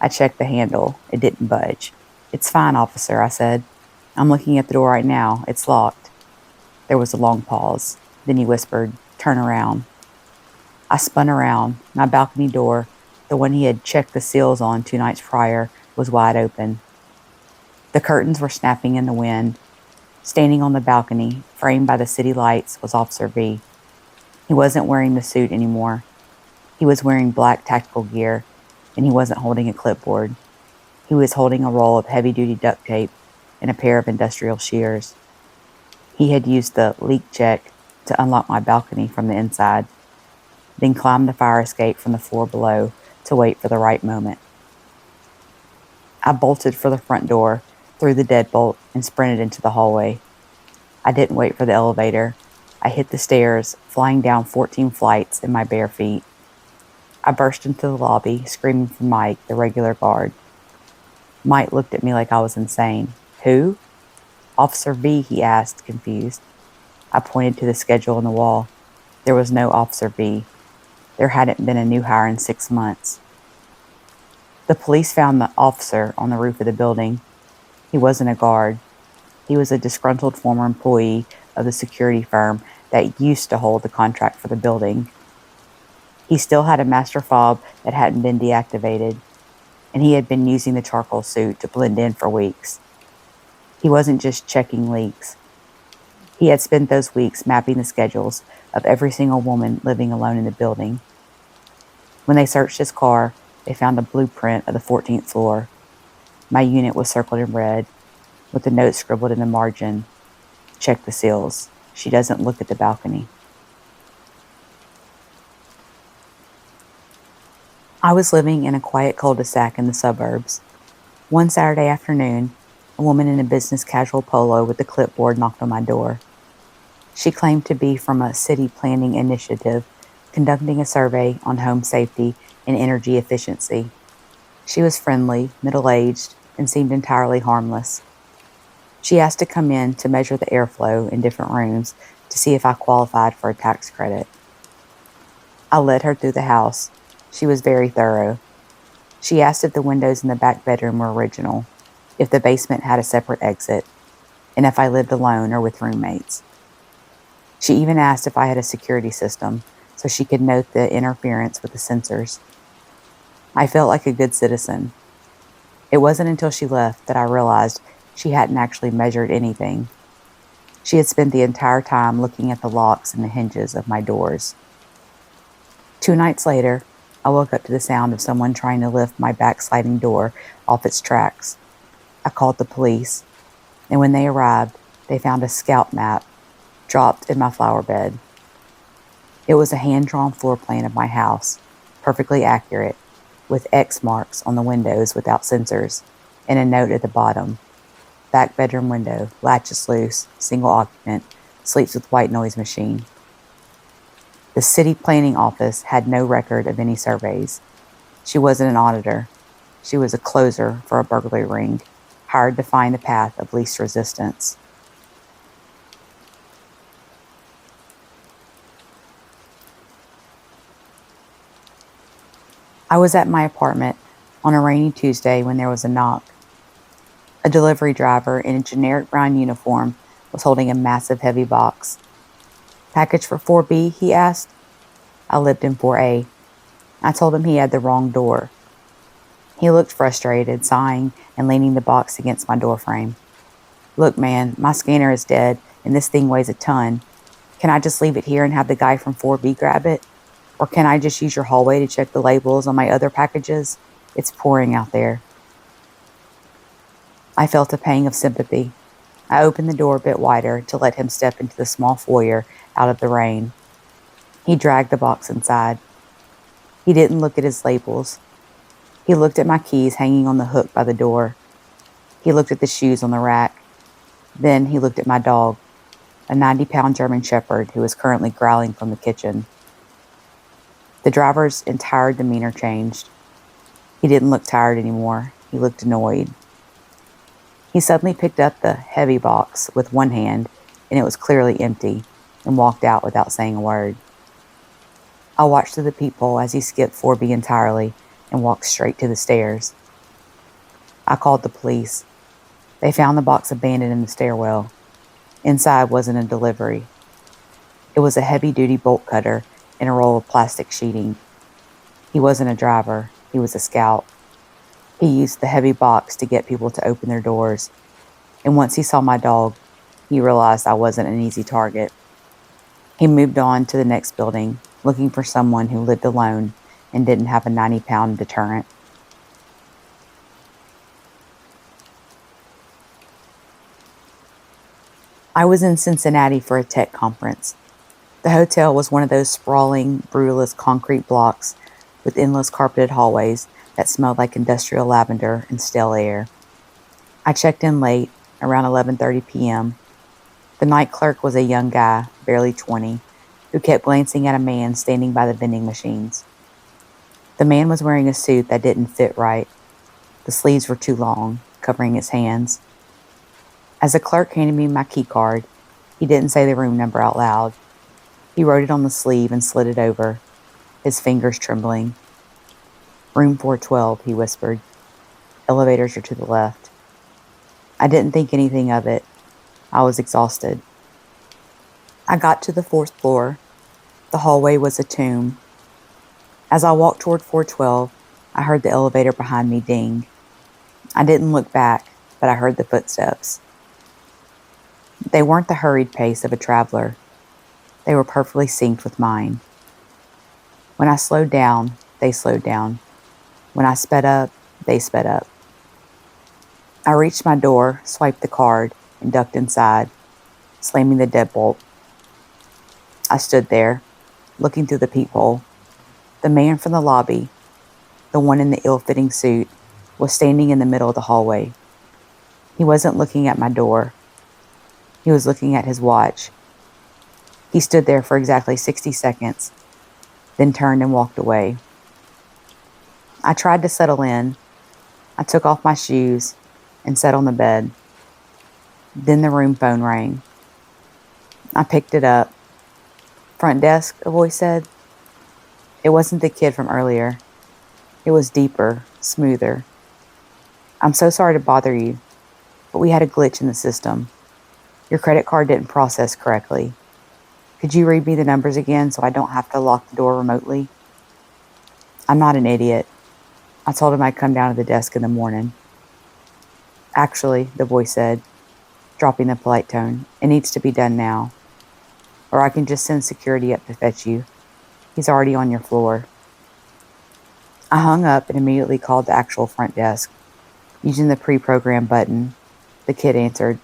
I checked the handle. It didn't budge. "It's fine, officer," I said. "I'm looking at the door right now. It's locked." There was a long pause. Then he whispered, "Turn around." I spun around. My balcony door, the one he had checked the seals on 2 nights prior, was wide open. The curtains were snapping in the wind. Standing on the balcony, framed by the city lights, was Officer V. He wasn't wearing the suit anymore. He was wearing black tactical gear, and he wasn't holding a clipboard. He was holding a roll of heavy-duty duct tape and a pair of industrial shears. He had used the leak check to unlock my balcony from the inside. then climbed the fire escape from the floor below to wait for the right moment. I bolted for the front door, threw the deadbolt, and sprinted into the hallway. I didn't wait for the elevator. I hit the stairs, flying down 14 flights in my bare feet. I burst into the lobby, screaming for Mike, the regular guard. Mike looked at me like I was insane. Who? Officer V, he asked, confused. I pointed to the schedule on the wall. There was no Officer V. There hadn't been a new hire in 6 months. The police found the officer on the roof of the building. He wasn't a guard. He was a disgruntled former employee of the security firm that used to hold the contract for the building. He still had a master fob that hadn't been deactivated, and he had been using the charcoal suit to blend in for weeks. He wasn't just checking leaks. He had spent those weeks mapping the schedules of every single woman living alone in the building. When they searched his car, they found a blueprint of the 14th floor. My unit was circled in red, with a note scribbled in the margin, "Check the seals. She doesn't look at the balcony." I was living in a quiet cul-de-sac in the suburbs. One Saturday afternoon, a woman in a business casual polo with a clipboard knocked on my door. She claimed to be from a city planning initiative conducting a survey on home safety and energy efficiency. She was friendly, middle-aged, and seemed entirely harmless. She asked to come in to measure the airflow in different rooms to see if I qualified for a tax credit. I led her through the house. She was very thorough. She asked if the windows in the back bedroom were original, if the basement had a separate exit, and if I lived alone or with roommates. She even asked if I had a security system so she could note the interference with the sensors. I felt like a good citizen. It wasn't until she left that I realized she hadn't actually measured anything. She had spent the entire time looking at the locks and the hinges of my doors. 2 nights later, I woke up to the sound of someone trying to lift my back sliding door off its tracks. I called the police, and when they arrived, they found a scout map dropped in my flower bed. It was a hand-drawn floor plan of my house, perfectly accurate, with X marks on the windows without sensors, and a note at the bottom. Back bedroom window, latches loose, single occupant, sleeps with white noise machine. The city planning office had no record of any surveys. She wasn't an auditor. She was a closer for a burglary ring, hired to find the path of least resistance. I was at my apartment on a rainy Tuesday when there was a knock. A delivery driver in a generic brown uniform was holding a massive heavy box. "Package for 4B?" he asked. I lived in 4A. I told him he had the wrong door. He looked frustrated, sighing and leaning the box against my doorframe. "Look, man, my scanner is dead and this thing weighs a ton. Can I just leave it here and have the guy from 4B grab it? Or can I just use your hallway to check the labels on my other packages? It's pouring out there." I felt a pang of sympathy. I opened the door a bit wider to let him step into the small foyer out of the rain. He dragged the box inside. He didn't look at his labels. He looked at my keys hanging on the hook by the door. He looked at the shoes on the rack. Then he looked at my dog, a 90-pound German Shepherd who was currently growling from the kitchen. The driver's entire demeanor changed. He didn't look tired anymore. He looked annoyed. He suddenly picked up the heavy box with one hand, and it was clearly empty, and walked out without saying a word. I watched through the peephole as he skipped 4B entirely and walked straight to the stairs. I called the police. They found the box abandoned in the stairwell. Inside wasn't a delivery. It was a heavy-duty bolt cutter and a roll of plastic sheeting. He wasn't a driver. He was a scout. He used the heavy box to get people to open their doors. And once he saw my dog, he realized I wasn't an easy target. He moved on to the next building, looking for someone who lived alone and didn't have a 90-pound deterrent. I was in Cincinnati for a tech conference. The hotel was one of those sprawling, brutalist concrete blocks with endless carpeted hallways that smelled like industrial lavender and stale air. I checked in late, around 11:30 p.m. The night clerk was a young guy, barely 20, who kept glancing at a man standing by the vending machines. The man was wearing a suit that didn't fit right. The sleeves were too long, covering his hands. As the clerk handed me my key card, he didn't say the room number out loud. He wrote it on the sleeve and slid it over, his fingers trembling. "Room 412, he whispered. "Elevators are to the left." I didn't think anything of it. I was exhausted. I got to the 4th floor. The hallway was a tomb. As I walked toward 412, I heard the elevator behind me ding. I didn't look back, but I heard the footsteps. They weren't the hurried pace of a traveler. They were perfectly synced with mine. When I slowed down, they slowed down. When I sped up, they sped up. I reached my door, swiped the card, and ducked inside, slamming the deadbolt. I stood there, looking through the peephole. The man from the lobby, the one in the ill-fitting suit, was standing in the middle of the hallway. He wasn't looking at my door. He was looking at his watch. He stood there for exactly 60 seconds, then turned and walked away. I tried to settle in. I took off my shoes and sat on the bed. Then the room phone rang. I picked it up. "Front desk," a voice said. It wasn't the kid from earlier. It was deeper, smoother. "I'm so sorry to bother you, but we had a glitch in the system. Your credit card didn't process correctly. Could you read me the numbers again so I don't have to lock the door remotely?" I'm not an idiot. I told him I'd come down to the desk in the morning. "Actually," the voice said, dropping the polite tone, "it needs to be done now. Or I can just send security up to fetch you. He's already on your floor." I hung up and immediately called the actual front desk. Using the pre-programmed button, the kid answered.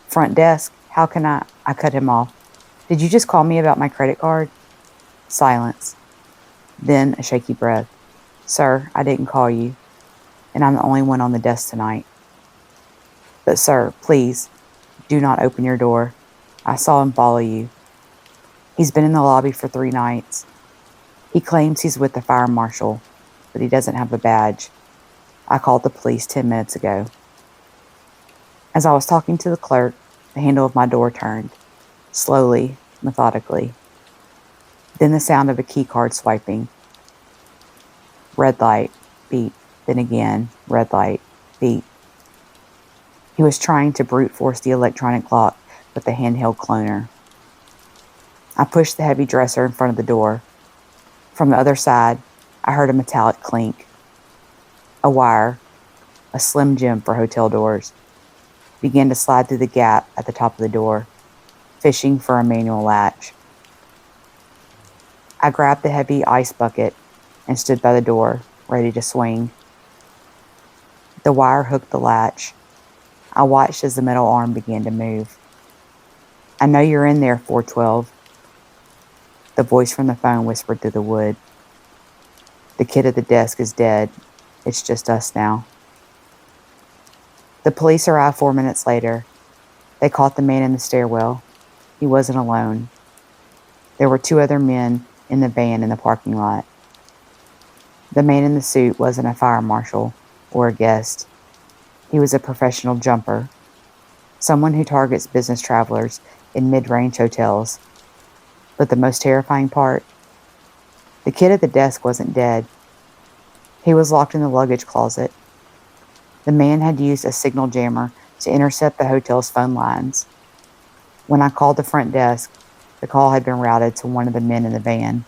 "Front desk, how can I cut him off. "Did you just call me about my credit card?" Silence. Then a shaky breath. "Sir, I didn't call you, and I'm the only one on the desk tonight. But sir, please, do not open your door. I saw him follow you. He's been in the lobby for 3 nights. He claims he's with the fire marshal, but he doesn't have a badge. I called the police 10 minutes ago." As I was talking to the clerk, the handle of my door turned, slowly, methodically. Then the sound of a key card swiping. Red light, beep, then again, red light, beep. He was trying to brute force the electronic lock with the handheld cloner. I pushed the heavy dresser in front of the door. From the other side, I heard a metallic clink. A wire, a slim gem for hotel doors, began to slide through the gap at the top of the door, fishing for a manual latch. I grabbed the heavy ice bucket and stood by the door, ready to swing. The wire hooked the latch. I watched as the metal arm began to move. "I know you're in there, 412. The voice from the phone whispered through the wood. "The kid at the desk is dead. It's just us now." The police arrived 4 minutes later. They caught the man in the stairwell. He wasn't alone. There were 2 other men in the van in the parking lot. The man in the suit wasn't a fire marshal or a guest. He was a professional jumper, someone who targets business travelers in mid-range hotels. But the most terrifying part, the kid at the desk wasn't dead. He was locked in the luggage closet. The man had used a signal jammer to intercept the hotel's phone lines. When I called the front desk, the call had been routed to one of the men in the van.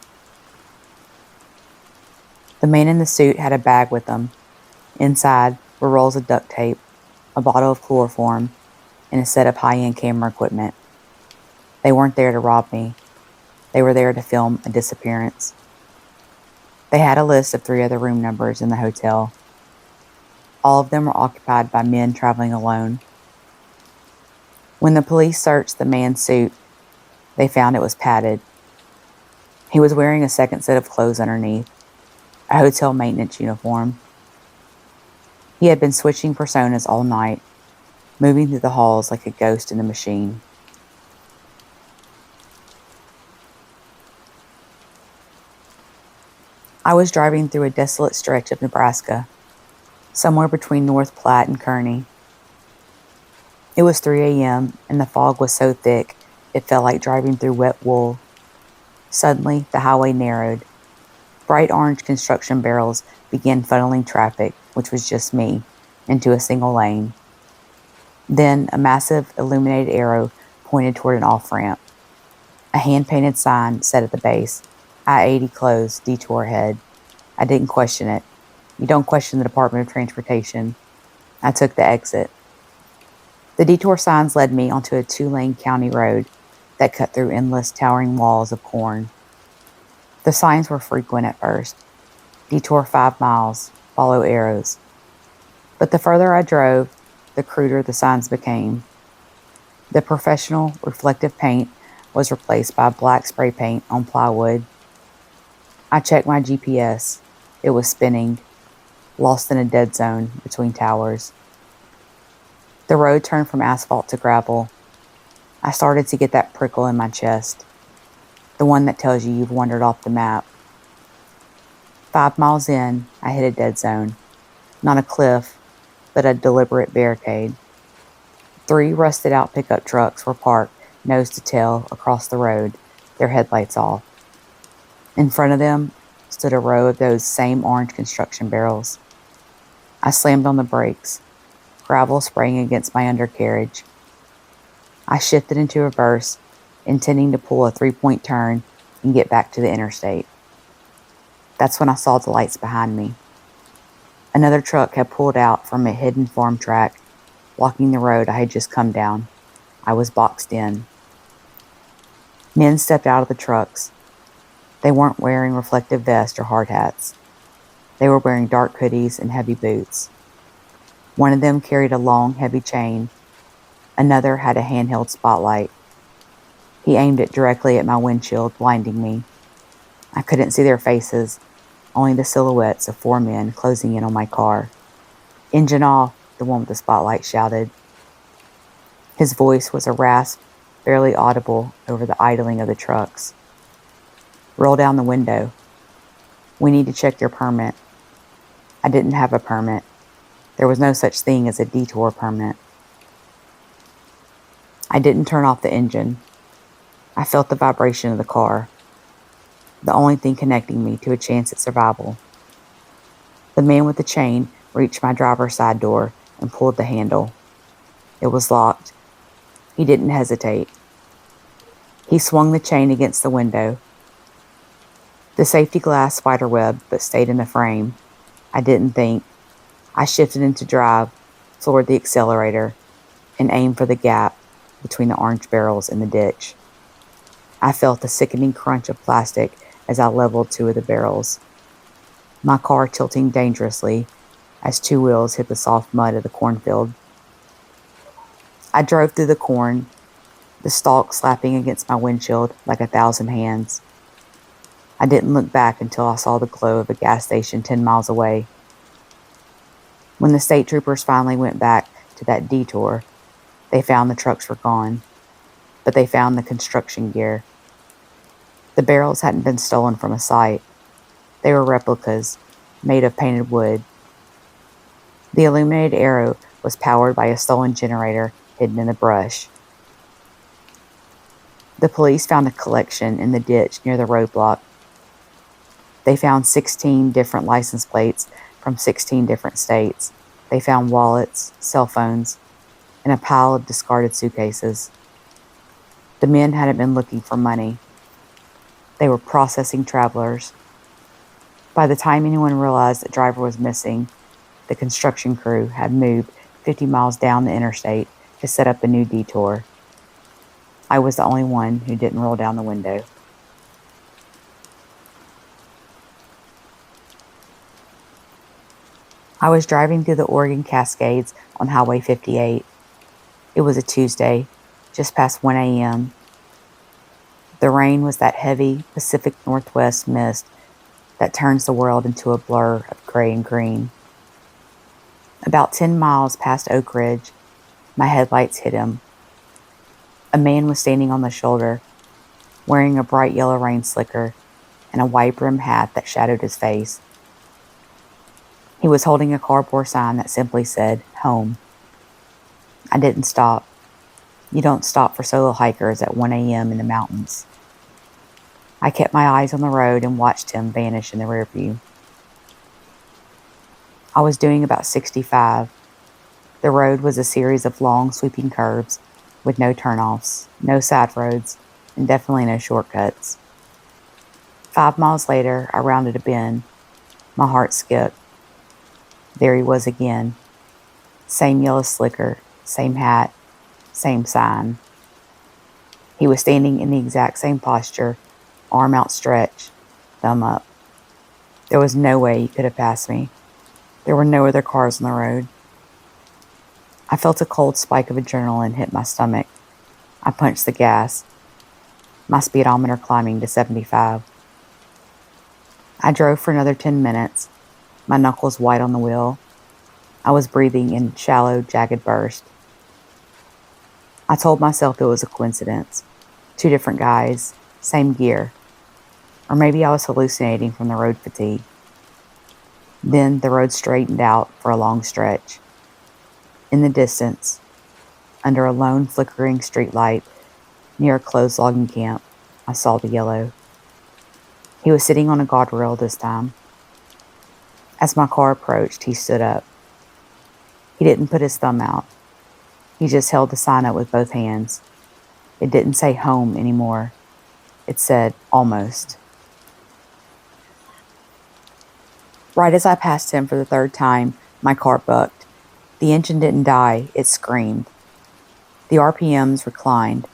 The man in the suit had a bag with him. Inside were rolls of duct tape, a bottle of chloroform, and a set of high-end camera equipment. They weren't there to rob me. They were there to film a disappearance. They had a list of 3 other room numbers in the hotel. All of them were occupied by men traveling alone. When the police searched the man's suit, They found it was padded. He was wearing a second set of clothes underneath, a hotel maintenance uniform. He had been switching personas all night, moving through the halls like a ghost in a machine. I was driving through a desolate stretch of Nebraska, somewhere between North Platte and Kearney. It was 3 a.m., and the fog was so thick it felt like driving through wet wool. Suddenly, the highway narrowed. Bright orange construction barrels began funneling traffic, which was just me, into a single lane. Then a massive illuminated arrow pointed toward an off-ramp. A hand-painted sign said at the base, I-80 closed, detour ahead. I didn't question it. You don't question the Department of Transportation. I took the exit. The detour signs led me onto a 2-lane county road that cut through endless towering walls of corn. The signs were frequent at first. Detour 5 miles, follow arrows. But the further I drove, the cruder the signs became. The professional reflective paint was replaced by black spray paint on plywood. I checked my GPS. It was spinning, lost in a dead zone between towers. The road turned from asphalt to gravel. I started to get that prickle in my chest, the one that tells you you've wandered off the map. 5 miles in, I hit a dead zone. Not a cliff, but a deliberate barricade. 3 rusted-out pickup trucks were parked nose to tail across the road, their headlights off. In front of them stood a row of those same orange construction barrels. I slammed on the brakes, gravel spraying against my undercarriage. I shifted into reverse, intending to pull a 3-point turn and get back to the interstate. That's when I saw the lights behind me. Another truck had pulled out from a hidden farm track, blocking the road I had just come down. I was boxed in. Men stepped out of the trucks. They weren't wearing reflective vests or hard hats. They were wearing dark hoodies and heavy boots. One of them carried a long, heavy chain. Another had a handheld spotlight. He aimed it directly at my windshield, blinding me. I couldn't see their faces, only the silhouettes of 4 men closing in on my car. Engine off, the one with the spotlight shouted. His voice was a rasp, barely audible over the idling of the trucks. Roll down the window. We need to check your permit. I didn't have a permit. There was no such thing as a detour permit. I didn't turn off the engine. I felt the vibration of the car, the only thing connecting me to a chance at survival. The man with the chain reached my driver's side door and pulled the handle. It was locked. He didn't hesitate. He swung the chain against the window. The safety glass spiderwebbed but stayed in the frame. I didn't think. I shifted into drive, floored the accelerator, and aimed for the gap between the orange barrels in the ditch. I felt the sickening crunch of plastic as I leveled 2 of the barrels, my car tilting dangerously as 2 wheels hit the soft mud of the cornfield. I drove through the corn, the stalk slapping against my windshield like 1,000 hands. I didn't look back until I saw the glow of a gas station 10 miles away. When the state troopers finally went back to that detour, they found the trucks were gone, but they found the construction gear. The barrels hadn't been stolen from a site. They were replicas, made of painted wood. The illuminated arrow was powered by a stolen generator hidden in the brush. The police found a collection in the ditch near the roadblock. They found 16 different license plates from 16 different states. They found wallets, cell phones, and a pile of discarded suitcases. The men hadn't been looking for money. They were processing travelers. By the time anyone realized the driver was missing, the construction crew had moved 50 miles down the interstate to set up a new detour. I was the only one who didn't roll down the window. I was driving through the Oregon Cascades on Highway 58. It was a Tuesday, just past 1 a.m. The rain was that heavy Pacific Northwest mist that turns the world into a blur of gray and green. About 10 miles past Oak Ridge, my headlights hit him. A man was standing on the shoulder, wearing a bright yellow rain slicker and a wide-brimmed hat that shadowed his face. He was holding a cardboard sign that simply said, "Home." I didn't stop. You don't stop for solo hikers at 1 a.m. in the mountains. I kept my eyes on the road and watched him vanish in the rearview. I was doing about 65. The road was a series of long, sweeping curves with no turnoffs, no side roads, and definitely no shortcuts. 5 miles later, I rounded a bend. My heart skipped. There he was again. Same yellow slicker, same hat, same sign. He was standing in the exact same posture, arm outstretched, thumb up. There was no way he could have passed me. There were no other cars on the road. I felt a cold spike of adrenaline hit my stomach. I punched the gas, my speedometer climbing to 75. I drove for another 10 minutes, my knuckles white on the wheel. I was breathing in shallow, jagged bursts. I told myself it was a coincidence. 2 different guys, same gear. Or maybe I was hallucinating from the road fatigue. Then the road straightened out for a long stretch. In the distance, under a lone flickering streetlight near a closed logging camp, I saw the yellow. He was sitting on a guardrail this time. As my car approached, he stood up. He didn't put his thumb out. He just held the sign up with both hands. It didn't say home anymore. It said almost. Right as I passed him for the 3rd time, my car bucked. The engine didn't die, it screamed. The RPMs reclined,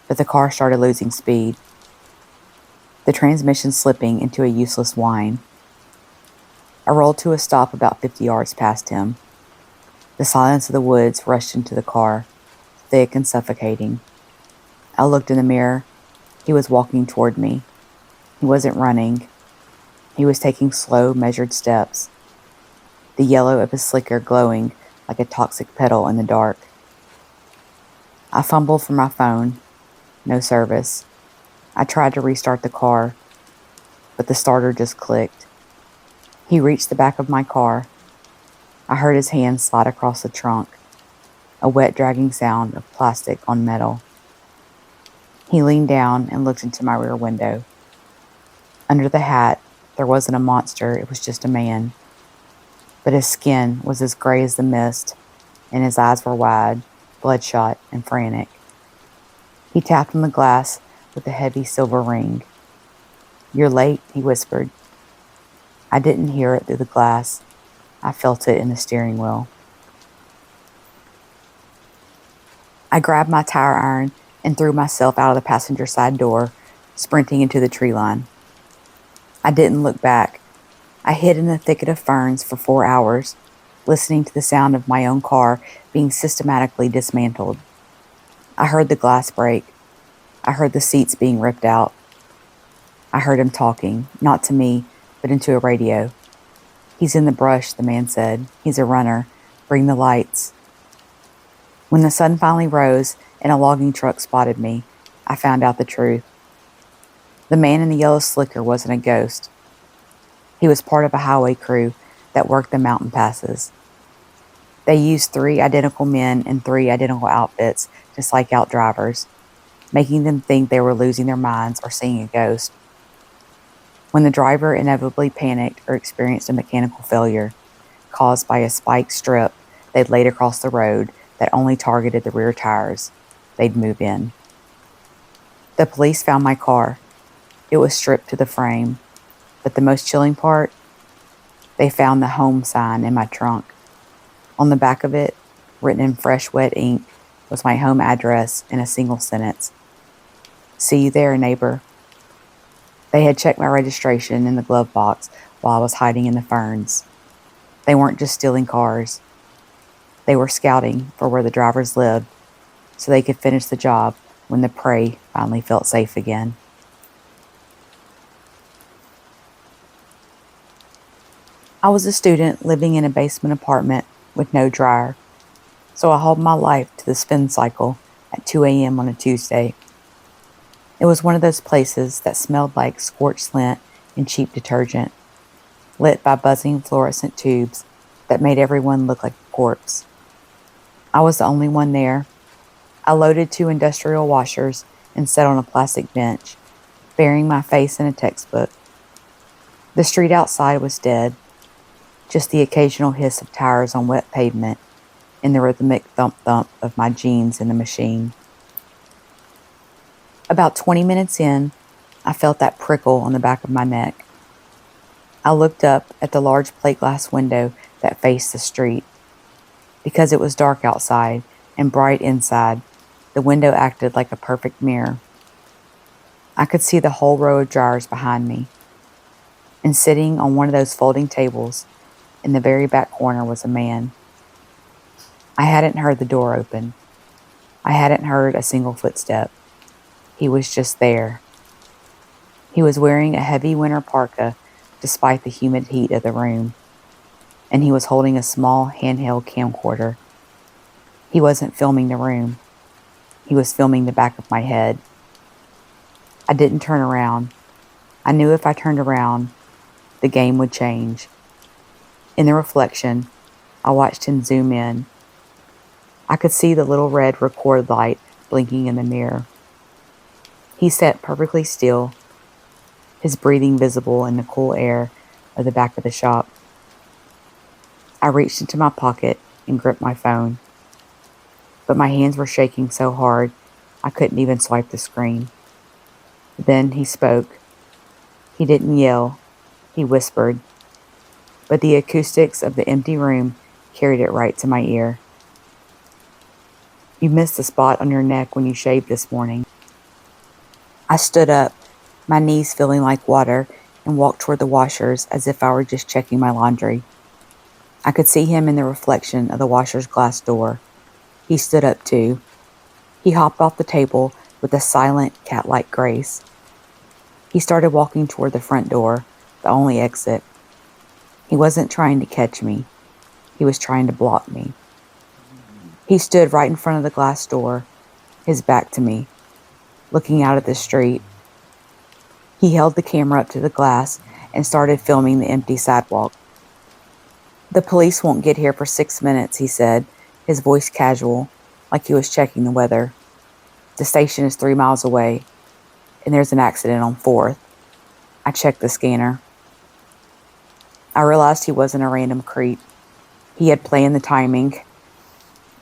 but the car started losing speed. The transmission slipping into a useless whine. I rolled to a stop about 50 yards past him. The silence of the woods rushed into the car, thick and suffocating. I looked in the mirror. He was walking toward me. He wasn't running. He was taking slow, measured steps, the yellow of his slicker glowing like a toxic petal in the dark. I fumbled for my phone. No service. I tried to restart the car, but the starter just clicked. He reached the back of my car. I heard his hand slide across the trunk, a wet, dragging sound of plastic on metal. He leaned down and looked into my rear window. Under the hat, there wasn't a monster, it was just a man. But his skin was as gray as the mist, and his eyes were wide, bloodshot, and frantic. He tapped on the glass with a heavy silver ring. "You're late," he whispered. I didn't hear it through the glass. I felt it in the steering wheel. I grabbed my tire iron and threw myself out of the passenger side door, sprinting into the tree line. I didn't look back. I hid in the thicket of ferns for 4 hours, listening to the sound of my own car being systematically dismantled. I heard the glass break. I heard the seats being ripped out. I heard him talking, not to me, but into a radio. "He's in the brush," the man said. "He's a runner. Bring the lights." When the sun finally rose and a logging truck spotted me, I found out the truth. The man in the yellow slicker wasn't a ghost. He was part of a highway crew that worked the mountain passes. They used 3 identical men in 3 identical outfits to psych out drivers, making them think they were losing their minds or seeing a ghost. When the driver inevitably panicked or experienced a mechanical failure caused by a spiked strip they'd laid across the road that only targeted the rear tires, they'd move in. The police found my car. It was stripped to the frame. But the most chilling part, they found the home sign in my trunk. On the back of it, written in fresh, wet ink, was my home address in a single sentence. "See you there, neighbor." They had checked my registration in the glove box while I was hiding in the ferns. They weren't just stealing cars. They were scouting for where the drivers lived so they could finish the job when the prey finally felt safe again. I was a student living in a basement apartment with no dryer, so I hauled my life to the spin cycle at 2 a.m. on a Tuesday. It was one of those places that smelled like scorched lint and cheap detergent, lit by buzzing fluorescent tubes that made everyone look like a corpse. I was the only one there. I loaded 2 industrial washers and sat on a plastic bench, burying my face in a textbook. The street outside was dead, just the occasional hiss of tires on wet pavement and the rhythmic thump-thump of my jeans in the machine. About 20 minutes in, I felt that prickle on the back of my neck. I looked up at the large plate glass window that faced the street. Because it was dark outside and bright inside, the window acted like a perfect mirror. I could see the whole row of dryers behind me. And sitting on one of those folding tables in the very back corner was a man. I hadn't heard the door open. I hadn't heard a single footstep. He was just there. He was wearing a heavy winter parka despite the humid heat of the room, and he was holding a small handheld camcorder. He wasn't filming the room. He was filming the back of my head. I didn't turn around. I knew if I turned around, the game would change. In the reflection, I watched him zoom in. I could see the little red record light blinking in the mirror. He sat perfectly still, his breathing visible in the cool air of the back of the shop. I reached into my pocket and gripped my phone, but my hands were shaking so hard I couldn't even swipe the screen. Then he spoke. He didn't yell, he whispered, but the acoustics of the empty room carried it right to my ear. "You missed the spot on your neck when you shaved this morning." I stood up, my knees feeling like water, and walked toward the washers as if I were just checking my laundry. I could see him in the reflection of the washer's glass door. He stood up too. He hopped off the table with a silent, cat-like grace. He started walking toward the front door, the only exit. He wasn't trying to catch me. He was trying to block me. He stood right in front of the glass door, his back to me, looking out at the street. He held the camera up to the glass and started filming the empty sidewalk. "The police won't get here for 6 minutes," he said, his voice casual, like he was checking the weather. "The station is 3 miles away, and there's an accident on 4th. I checked the scanner." I realized he wasn't a random creep. He had planned the timing.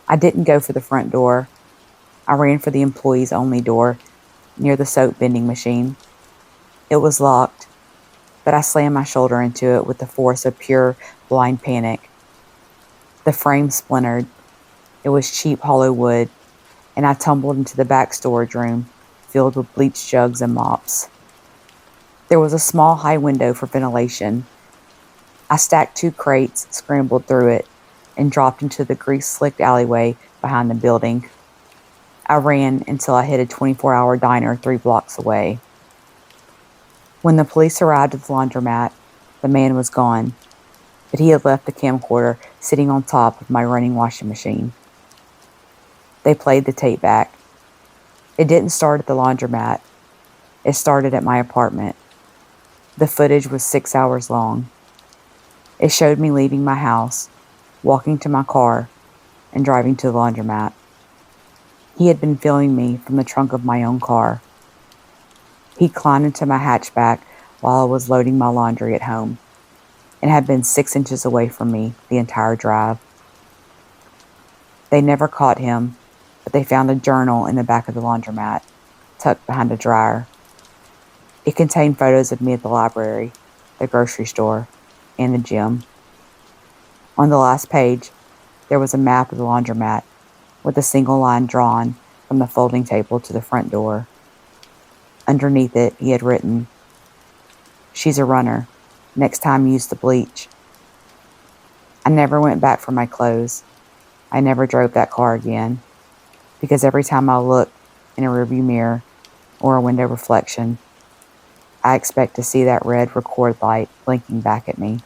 I didn't go for the front door. I ran for the employees only door, near the soap vending machine. It was locked, but I slammed my shoulder into it with the force of pure, blind panic. The frame splintered. It was cheap hollow wood, and I tumbled into the back storage room, filled with bleach jugs and mops. There was a small high window for ventilation. I stacked 2 crates, scrambled through it, and dropped into the grease-slicked alleyway behind the building. I ran until I hit a 24-hour diner 3 blocks away. When the police arrived at the laundromat, the man was gone, but he had left the camcorder sitting on top of my running washing machine. They played the tape back. It didn't start at the laundromat. It started at my apartment. The footage was 6 hours long. It showed me leaving my house, walking to my car, and driving to the laundromat. He had been filming me from the trunk of my own car. He climbed into my hatchback while I was loading my laundry at home, and had been 6 inches away from me the entire drive. They never caught him, but they found a journal in the back of the laundromat, tucked behind a dryer. It contained photos of me at the library, the grocery store, and the gym. On the last page, there was a map of the laundromat, with a single line drawn from the folding table to the front door. Underneath it, he had written, "She's a runner. Next time use the bleach." I never went back for my clothes. I never drove that car again, because every time I look in a rearview mirror or a window reflection, I expect to see that red record light blinking back at me.